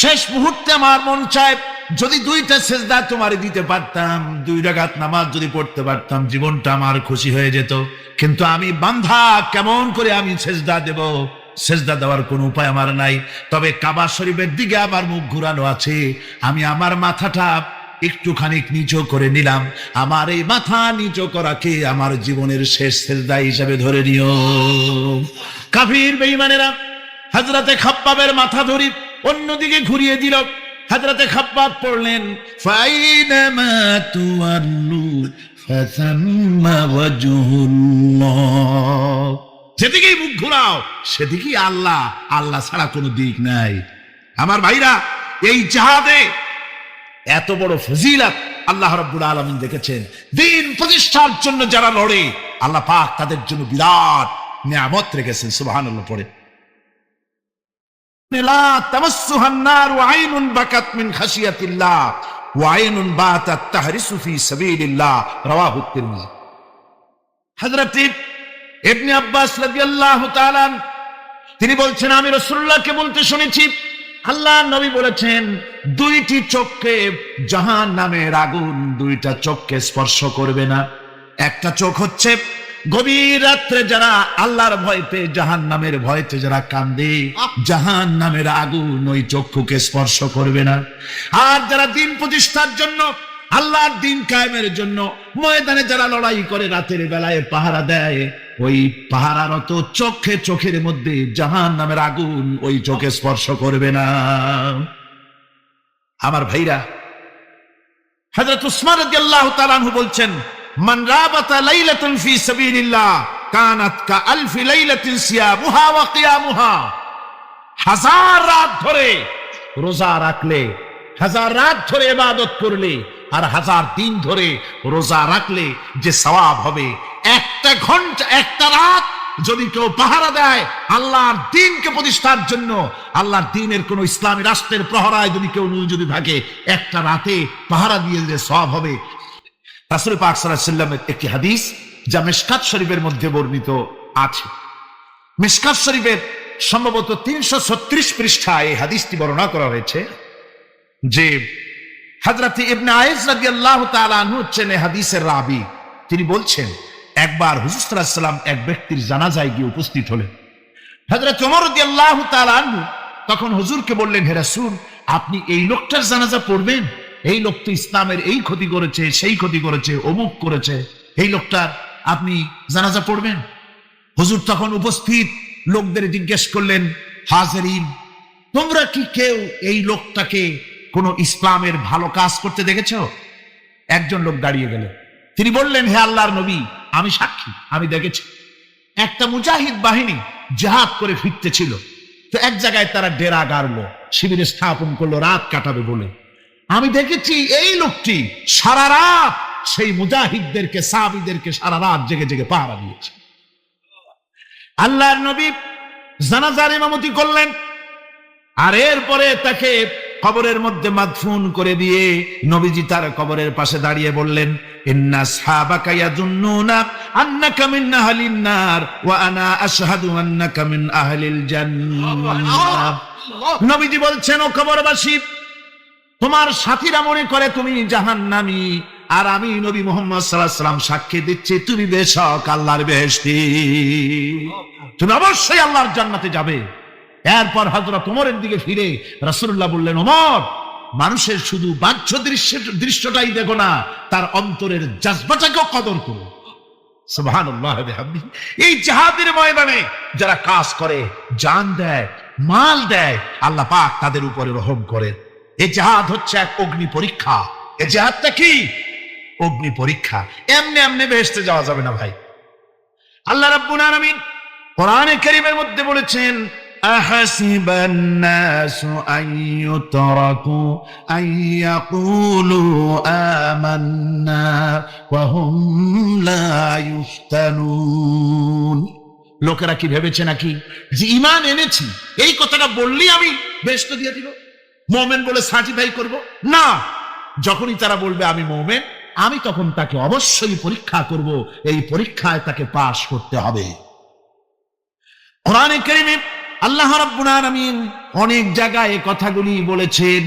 A: শেষ মুহূর্তে আমার মন চায় যদি দুইটা সেজদা তোমারে দিতে পারতাম, 2 রাকাত নামাজ যদি পড়তে পারতাম, জীবনটা আমার খুশি হয়ে যেত। কিন্তু আমি বান্ধা, কেমন করে আমি সেজদা দেব? সেজদা দেওয়ার কোনো উপায় আমার নাই। তবে কাবা শরীফের দিকে আমার মুখ ঘুরানো আছে, আমি আমার মাথাটা একটুখানি নিচু করে নিলাম। আমার এই মাথা নিচু করাকে আমার জীবনের শেষ সেজদা হিসাবে ধরে নিও। কাফির বেঈমানেরা হযরতে খাব্বাবের মাথা ধরি অন্যদিকে ঘুরিয়ে দিল। হযরতে খাব্বাব পড়লেন, ফাইনামা তুওয়াল্লু ফাসাম্মা ওয়াজহুল্লাহ, যেদিকেই মুখ ঘুরাও সেদিকেই আল্লাহ, আল্লাহ ছাড়া কোনো দিক নাই। আমার ভাইরা, এই জিহাদে এত বড় ফজিলত আল্লাহ রাব্বুল আলামিন দেখেছেন। দ্বীন প্রতিষ্ঠার জন্য যারা লড়ে, আল্লাহ পাক তাদের জন্য বিরাট নিয়ামত রেখেছেন। সুবহানাল্লাহ পড়ে, লা তামাসসুহান নার আইনুন বাকাত মিন খাশিয়াতিল্লাহ ওয়া আইনুন বাতাত তাহরিসু ফি সাবিলিল্লাহ, রাওয়াহু তিরমিজি। হযরত ইবনে আব্বাস রাদিয়াল্লাহু তাআলা তিনি বলছেন, আমি রাসূলুল্লাহকে বলতে শুনেছি, আল্লাহ নবী বলেছেন, 2টি চোখকে জাহান্নামের আগুন 2টা চোখকে স্পর্শ করবে না। একটা চোখ হচ্ছে গভীর রাত্রে যারা আল্লাহর ভয় পেয়ে জাহান্নামের ভয়তে যারা কান্দে, জাহান্নামের আগুন ওই চক্ষুকে স্পর্শ করবে না। আর যারা দ্বীন প্রতিষ্ঠার জন্য, আল্লাহর দ্বীন কায়েমের জন্য ময়দানে যারা লড়াই করে, রাতের বেলায় পাহারা দেয়, ওই পাহারারত চোখের মধ্যে জাহান্নামের আগুন ওই চোখে স্পর্শ করবে না। আমার ভাইরা, হযরত উসমান রাদিয়াল্লাহু তাআলা আনহু বলছেন, মান রাবাতা লাইলাতান ফি সাবিলিল্লাহ কানাত কা আলফি লাইলাতিন সিয়ামুহা ওয়া কিয়ামুহা। 1000 রাত ধরে রোজা রাখলে 1000 রাত ধরে ইবাদত করলে আর 1000 দিন ধরে রোজা রাখলে যে সওয়াব হবে, একটা ঘন্টা একটা রাত যদি কেউ পাহারা দেয় আল্লাহর দ্বীনকে প্রতিষ্ঠার জন্য, আল্লাহর দ্বীনের কোন ইসলামী রাষ্ট্রের প্রহরায় যদি কেউ যদি থাকে, একটা রাতে পাহারা দিয়ে যে সওয়াব হবে। রাসূল পাক সাল্লাল্লাহু আলাইহি ওয়াসাল্লামের একটি হাদিস যা মিশকাত শরীফের মধ্যে বর্ণিত আছে। মিশকাত শরীফের সম্ভবত 336 পৃষ্ঠায় এই হাদিসটি বর্ণনা করা হয়েছে যে হযরত ইবনে আয়েশ রাদিয়াল্লাহু তাআলা আনহু হচ্ছেন এই হাদিসের রাবী। তিনি বলছেন, একবার হুজুর সাল্লাল্লাহু আলাইহি ওয়াসাল্লাম এক ব্যক্তির জানাজায় গিয়ে উপস্থিত হলেন। হযরত ওমর রাদিয়াল্লাহু তাআলা আনহু তখন হুজুরকে বললেন, হে রাসূল, আপনি এই লোকটার জানাজা পড়বেন? এই লোক তো ইসলামের এই ক্ষতি করেছে, সেই ক্ষতি করেছে, অমুক করেছে, এই লোকটার আপনি জানাজা পড়বেন? হুজুর তখন উপস্থিত লোকদের জিজ্ঞেস করলেন, হাজিরিন, তোমরা কি কেউ এই লোকটাকে কোন ইসলামের ভালো কাজ করতে দেখেছো? একজন লোক দাঁড়িয়ে গেলেন, তিনি বললেন, হে আল্লাহর নবী, আমি সাক্ষী, আমি দেখেছি। একটা মুজাহিদ বাহিনী জিহাদ করে ফিরতেছিল, তো এক জায়গায় তারা ডেরা গাড়লো, শিবিরে স্থাপন করলো রাত কাটাবে বলে। আমি দেখেছি এই লোকটি সারা রাত সেই মুজাহিদদেরকে, সাহাবীদেরকে সারা রাত জেগে জেগে পাহারা দিয়েছে। আল্লাহর নবী জানাজার ইমামতি করলেন, আর এরপরে তাকে কবরের মধ্যে মাদফুন করে দিয়ে নবীজি তার কবরের পাশে দাঁড়িয়ে বললেন, ইন্না আসহাবাকা ইয়াজুন্নুনা আন্নাকা মিন আহলিন নার ওয়া আনা আশহাদু আন্নাকা মিন আহলিল জান্নাহ। নবীজি বলছেন, ও কবরবাসী, তোমার সাথীরা মনে করে তুমি জাহান্নামী, আর আমি নবী মুহাম্মদ সাল্লাল্লাহু আলাইহি ওয়াসাল্লাম সাক্ষী দিচ্ছি তুমি বেশক আল্লাহর বেহেশতি, তুমি অবশ্যই আল্লাহর জান্নাতে যাবে। এরপর হযরত ওমরের দিকে ফিরে রাসূলুল্লাহ বললেন, ওমর, মানুষের শুধু বাহ্য দৃশ্যটাই দেখো না, তার অন্তরের জজবাটাকেও কদর করো। সুবহানাল্লাহ ওয়া বিহামদিহি। এই জিহাদের ময়দানে যারা কাজ করে, জান দেয়, মাল দেয়, আল্লাহ পাক তাদের উপরে রহম করেন। এই জিহাদ হচ্ছে এক অগ্নি পরীক্ষা। এই জিহাদটা কি? অগ্নি পরীক্ষা। এমনি এমনি বেহেশতে যাওয়া যাবে না ভাই। আল্লাহ রাব্বুল আলামিন কোরআনে কারীমের মধ্যে বলেছেন, আহাসিবান নাসু আইয়ুতরাকু আইয়াকুলু আমান্না ওয়া হুম লা ইফতানুন। লোকেরা কি ভেবেছে নাকি যে ঈমান এনেছি এই কথাটা বললেই আমি বেহেশত দিয়ে দিব, মুমিন বলে সার্টিফাই করব? না, যখনই তারা বলবে আমি মুমিন, আমি তখন তাকে অবশ্যই পরীক্ষা করব, এই পরীক্ষায় তাকে পাশ করতে হবে। কোরআনে কারীমে আল্লাহ রাব্বুল আলামিন অনেক জায়গায় এই কথাগুলি বলেছেন,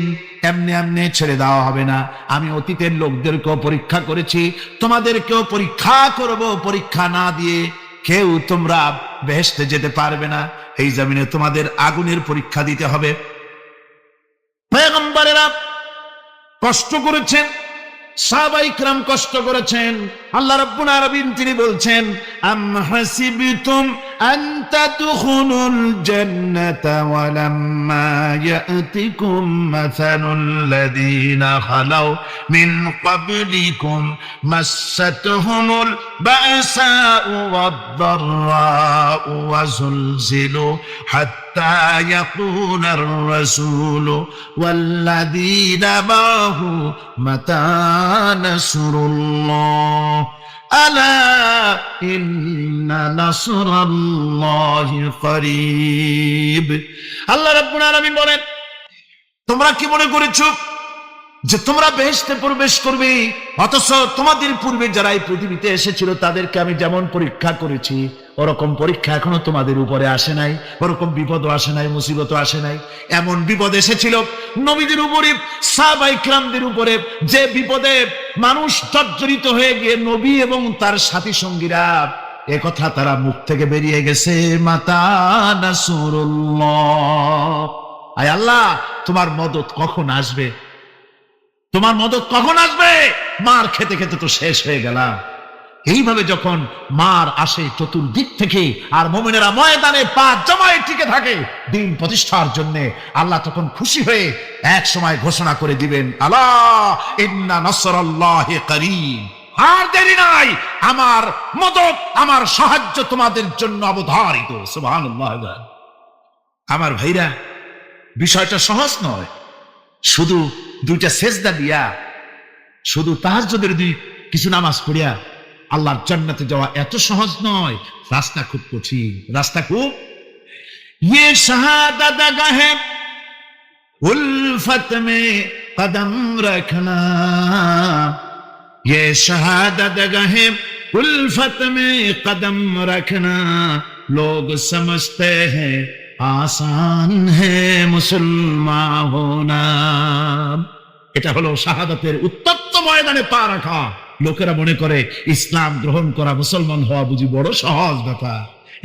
A: এমনি এমনি ছেড়ে দেওয়া হবে না। আমি অতীতের লোকদেরকেও পরীক্ষা করেছি, তোমাদেরকেও পরীক্ষা করব। পরীক্ষা না দিয়ে কেউ তোমরা বেহেশতে যেতে পারবে না। এই জমিনে তোমাদের আগুনের পরীক্ষা দিতে হবে। পয়গম্বরেরা কষ্ট করেছেন, সাহাবায়ে কিরাম কষ্ট করেছেন। আল্লাহ রাব্বুল আলামিন তিনি বলছেন, আম হাসিবতুম আন তাদখুলুল জান্নাতা ওয়া লাম্মা ইয়াতিকুম মাসালুল লাযীনা খালাউ মিন ক্বাবলিকুম মাসাতহুমুল বাসাউ ওয়াদ-দাররাউ ওয়া যুলজিলু হাত্তা ইয়াকুলার রাসূলু ওয়াল্লাযীনা মা'হু মাতা নাসরুল্লাহ আলা ইন্না নাসরাল্লাহি করিব। আল্লাহ রাব্বুল আলামিন বলেন, তোমরা কি মনে করেছো যে তোমরা বেহেশতে প্রবেশ করবে, অথচ তোমাদের পূর্বে যারা এই পৃথিবীতে এসেছিল তাদেরকে আমি যেমন পরীক্ষা করেছি ওরকম পরীক্ষা এখনো তোমাদের উপরে আসে নাই, ওরকম বিপদও আসে নাই, মুসিবতও আসে নাই। এমন বিপদ এসেছিল নবীদের উপরে, সাহাবায়ে কিরামদের উপরে, যে বিপদে মানুষ জর্জরিত হয়ে গিয়ে নবী এবং তার সাথী সঙ্গীরা একথা তারা মুখ থেকে বেরিয়ে গেছে, মাতা নাসরুল্লাহ, আয় আল্লাহ তোমার মদত কখন আসবে, তোমার মদত কখন আসবে? মার খেতে খেতে তো শেষ হয়ে গেলাম। এইভাবে যখন মার আসে চতুর্দিক থেকে, আর মুমিনেরা ময়দানে পা জমায়ে টিকে থাকে দিন প্রতিষ্ঠার জন্য, আল্লাহ তখন খুশি হয়ে এক সময় ঘোষণা করে দিবেন, আলা ইন্না নাসরাল্লাহি করিব, আর দেরি নাই, আমার মদত, আমার সাহায্য তোমাদের জন্য অবধারিত। সুবহানাল্লাহ। আমার ভাইরা, বিষয়টা সহজ নয়। শুধু
B: দুইটা সেজদা দিয়া, শুধু তাহাজ্জুদের কিছু নামাজ পড়িয়া আল্লাহর জান্নাতে যাওয়া এত সহজ নয়, রাস্তা খুব কঠিন, রাস্তা খুব। ये शहादत गहे उल्फत में कदम रखना, ये शहादत गहे उल्फत में कदम रखना, लोग समझते हैं आसान है मुसलमान होना। এটা হলো শাহাদাতের উত্তপ্ত ময়দানে পা রাখা। লোকেরা মনে করে ইসলাম গ্রহণ করা, মুসলমান হওয়া বুঝি বড় সহজ ব্যাপার।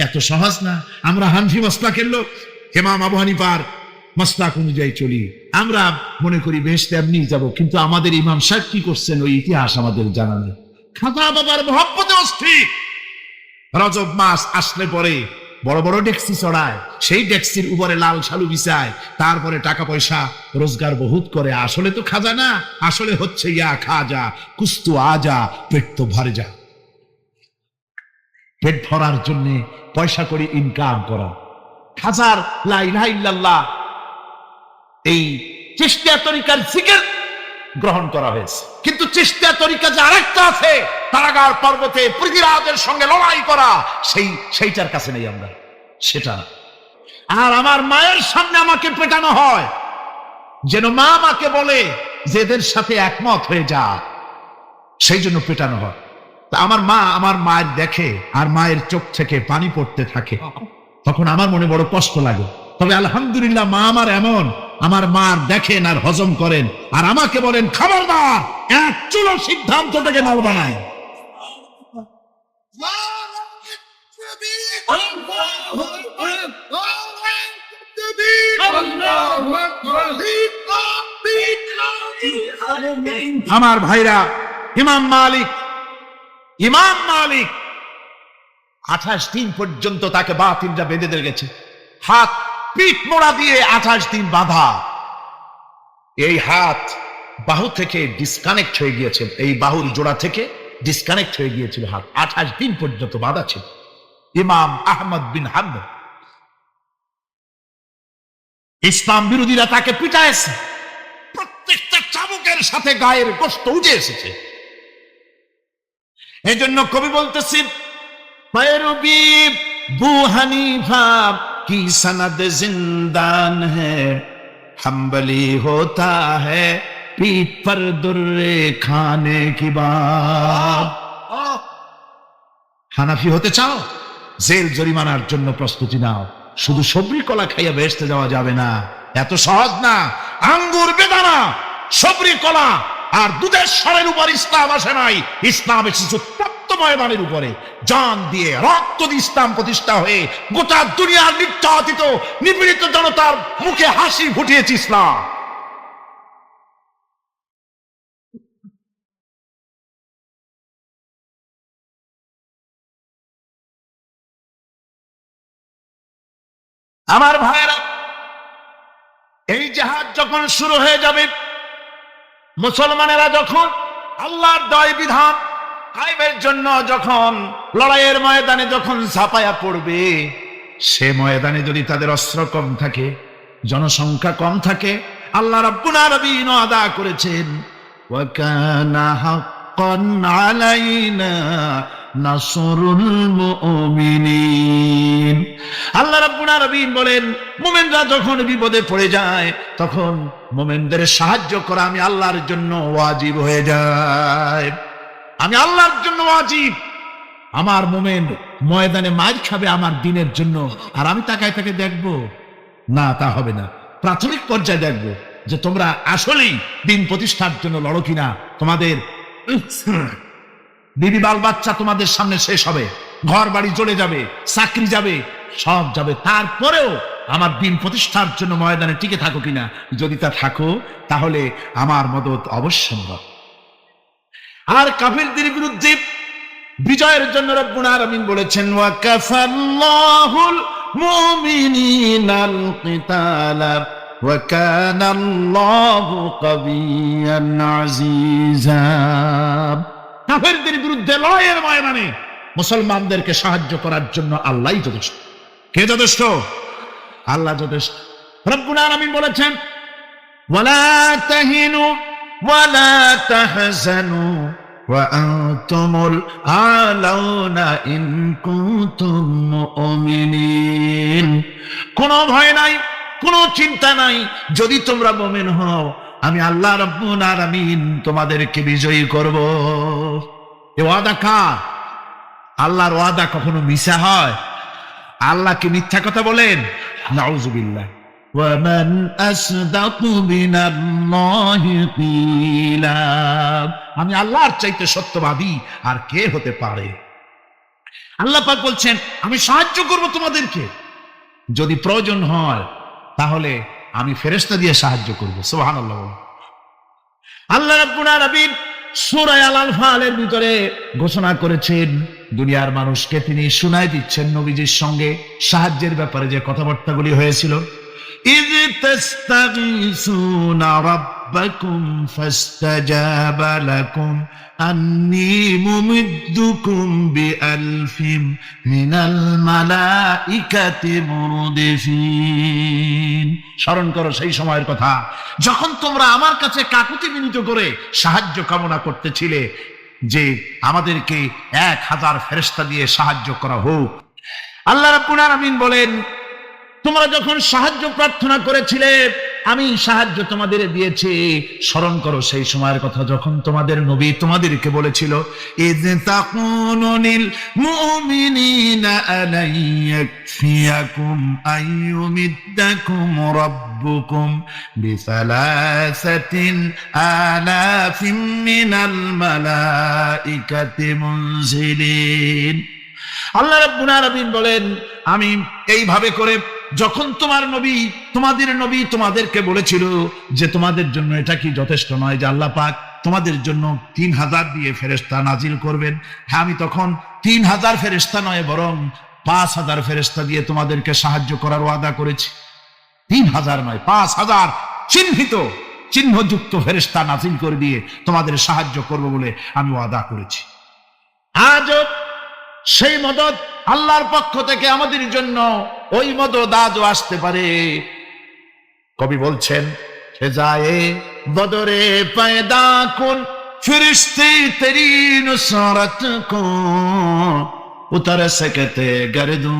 B: এত সহজ না। আমরা হানফি মাসলাকের লোক, ইমাম আবু হানিফার মাসলাক অনুযায়ী চলি। আমরা মনে করি বেহেশতে এমনি যাব, কিন্তু আমাদের ইমাম সাহেব কি করছেন ওই ইতিহাস আমাদের জানা নেই। খাজা বাবার মহব্বতে অস্থির। রজব মাস আসলে পরে বড় বড় ডেক্সি চড়ায়, সেই ডেক্সির উপরে লাল শালু বিছায়, তারপরে টাকা পয়সা রোজগার বহুত করে। আসলে তো খাজা না, আসলে হচ্ছে ইয়া খাজা কুস্তু আজা, পেট তো ভরে যা। পেট ভরার জন্য পয়সা করে ইনকাম করা। খাজার লা ইলাহা ইল্লাল্লাহ, এই চিশতিয়া তরিকার জিকির গ্রহণ করা হয়েছে, কিন্তু চিশতিয়া তরিকা যে আরেকটা আছে, তারাগার পর্বতে পৃথিবীরাজের সঙ্গে লড়াই করা, সেইটার কাছে নেই আমরা, সেটা। আর আমার মায়ের সামনে আমাকে পেটানো হয়, যেন মা আমাকে বলে যে এদের সাথে একমত হয়ে যা, সেই জন্য পেটানো হয়। তা আমার মা আমার মায়ের দেখে, আর মায়ের চোখ থেকে পানি পড়তে থাকে, তখন আমার মনে বড় কষ্ট লাগে। তবে আলহামদুলিল্লাহ মা আমার এমন, আমার মার দেখেন আর হজম করেন, আর আমাকে বলেন খবরদার এক চুলো সিদ্ধান্ত থেকে নড়বা না। আমার ভাইরা, ইমাম মালিক 28 দিন পর্যন্ত তাকে বাতিলরা বেঁধে দিয়ে গেছে, হাত পিঠ মোড়া দিয়ে 28 দিন বাঁধা। এই হাত বাহু থেকে ডিসকানেক্ট হয়ে গিয়েছে, এই বাহুর জোড়া থেকে ডিসকানেক্ট হয়ে গিয়েছিল হাত, 28 দিন পর্যন্ত বাঁধা ছিল। ইমাম আহমদ বিন হাম্বল, ইসলাম বিরোধীরা তাকে পিটাইছে, প্রত্যেকটা চাবুকের সাথে গায়ের গোশত উঠে এসেছে। এই জন্য কবি বলতেছি, पैरवी बू हनीफा की सनद जिंदान है, हम्बली होता है पीठ पर दुर्रे खाने की बात। হানাফি হতে চাও, জেল জরিমানার জন্য প্রস্তুতি নাও। শুধু সবরি কলা খাইয়া বেহেশতে যাওয়া যাবে না, এত সহজ না। আঙ্গুর বেদানা, সবরি কলা আর দুধের স্বরের উপর ইসলাম আসে নাই, ইসলাম এসেছে ময়দানের উপরে। জান দিয়ে রক্ত দিয়ে ইসলাম প্রতিষ্ঠা হয়ে গোটা দুনিয়ার নির্যাতিত নিপীড়িত জনতার মুখে হাসি ফুটিয়েছে ইসলাম। আমার ভাইয়েরা, এই জাহাজ যখন শুরু হয়ে যাবে, মুসলমানেরা যখন আল্লাহর দয় বিধান কায়েমের জন্য যখন লড়াইয়ের ময়দানে যখন ঝাঁপায়া পড়বে, সে ময়দানে যদি তাদের অস্ত্র কম থাকে, জনসংখ্যা কম থাকে, আল্লাহ রাব্বুল আলামিন ওয়াদা করেছেন, ওয়া কানা হাক্কান আলাইনা নাসরুল মুমিনিন। আল্লাহ রাব্বুল আলামিন বলেন, মুমিনরা যখন বিপদে পড়ে যায়, তখন মুমিনদের সাহায্য করা আমি আল্লাহর জন্য ওয়াজিব হয়ে যায়। আমি আল্লাহর জন্য ওয়াজিব। আমার মুমিন ময়দানে মার খাবে আমার দিনের জন্য, আর আমি তাকায় তাকে দেখবো না, তা হবে না। প্রাথমিক পর্যায়ে দেখবো যে তোমরা আসলেই দিন প্রতিষ্ঠার জন্য লড়ো কিনা। তোমাদের বিবি বাল বাচ্চা তোমাদের সামনে শেষ হবে, ঘর বাড়ি চলে যাবে, চাকরি যাবে, সব যাবে, তারপরেও আমার দিন প্রতিষ্ঠার জন্য ময়দানে টিকে থাকো কিনা। যদি তা থাকো, তাহলে আমার মদত অবশ্যম্ভব। আর কাফিরদের বিরুদ্ধে বিজয়ের জন্য রব্বুল আলামিন বলেছেন, ওয়া কাফাল্লাহুল মুমিনিনাল কিতালা ওয়া কানাল্লাহু কাবিয়ান আজিজা। কাফিরদের বিরুদ্ধে লড়াইয়ের ময়দানে মুসলমানদেরকে সাহায্য করার জন্য আল্লাহই যথেষ্ট। কে যথেষ্ট? আল্লাহ যথেষ্ট। রব্বুল আলামিন বলেছেন, ওয়ালা তাহিনু ওয়ালা তাহজানু ওয়া আনতুমুল আলাউনা ইন কুনতুম মুমিনিন। কোনো ভয় নাই, কোনো চিন্তা নাই, যদি তোমরা মুমিন হও আমি আল্লাহ রাব্বুল আলামিন তোমাদেরকে বিজয়ী করব। এ ওয়াদা কার? আল্লাহর ওয়াদা কখনো মিথ্যা হয়? আল্লাহ কি মিথ্যা কথা বলেন? নাউযুবিল্লাহ। ওয়ামান আসদাকু মিনাল্লাহি কিলা। আমি আল্লাহর চাইতে সত্যবাদী আর কে হতে পারে? আল্লাহ পাক বলছেন আমি সাহায্য করব তোমাদেরকে, যদি প্রয়োজন হয় তাহলে আমি ফেরেশতা দিয়ে সাহায্য করব। সুবহানাল্লাহ। আল্লাহ রাব্বুল আলামিন সূরা আল-আনফালের ভিতরে ঘোষণা করেছেন, দুনিয়ার মানুষকে তিনি শুনায় দিচ্ছেন নবীজির সঙ্গে সাহায্যের ব্যাপারে যে কথাবার্তাগুলি হয়েছিল। ইয তাস্তাগীসুনা রাব্বাকুম ফাস্তাজাবা লাকুম আন্নী মুমিদ্দুকুম বিআলফিম মিনাল মালাইকাতি মুরদিফিন। স্মরণ করো সেই সময়ের কথা যখন তোমরা আমার কাছে কাকুতি বিনীত করে সাহায্য কামনা করতেছিলে যে আমাদেরকে 1000 ফেরেশতা দিয়ে সাহায্য করা হোক। আল্লাহ রাব্বুল আলামিন বলেন তোমরা যখন সাহায্য প্রার্থনা করেছিলে আমি সাহায্য তোমাদের দিয়েছি। স্মরণ করো সেই সময়ের কথা যখন তোমাদের নবী তোমাদেরকে বলেছিল ইয তাকুনু লিল মুমিনিনা আলাইয়াকফিয়াকুম আইয়ুমিদ্দাকুম রাব্বুকুম বিসালাসাতিন আলাফিন মিনাল মালাইকাতি মুনজিলিন। আল্লাহ রাব্বুল আলামিন বলেন আমি এইভাবে করে যখন তোমাদের নবী তোমাদেরকে বলেছিল যে তোমাদের জন্য এটা কি যথেষ্ট নয় যে আল্লাহ পাক তোমাদের জন্য 3000 দিয়ে ফেরেশতা নাজিল করবেন, হ্যাঁ আমি তখন 3000 ফেরেশতা নয় বরং 5000 ফেরেশতা দিয়ে তোমাদেরকে সাহায্য করার ওয়াদা করেছি। 3000 নয় 5000 চিহ্নযুক্ত ফেরেশতা নাজিল করে দিয়ে তোমাদের সাহায্য করব বলে আমি ওয়াদা করেছি। আজও সেই মদদ আল্লাহর পক্ষ থেকে আমাদের জন্য ওই মদদ আজও আসতে পারে। কবি বলছেন সে যায় বদরে পয়দা কুন ফিরিস্তে তেরি নুসরত কো উতর সকতে গর্দু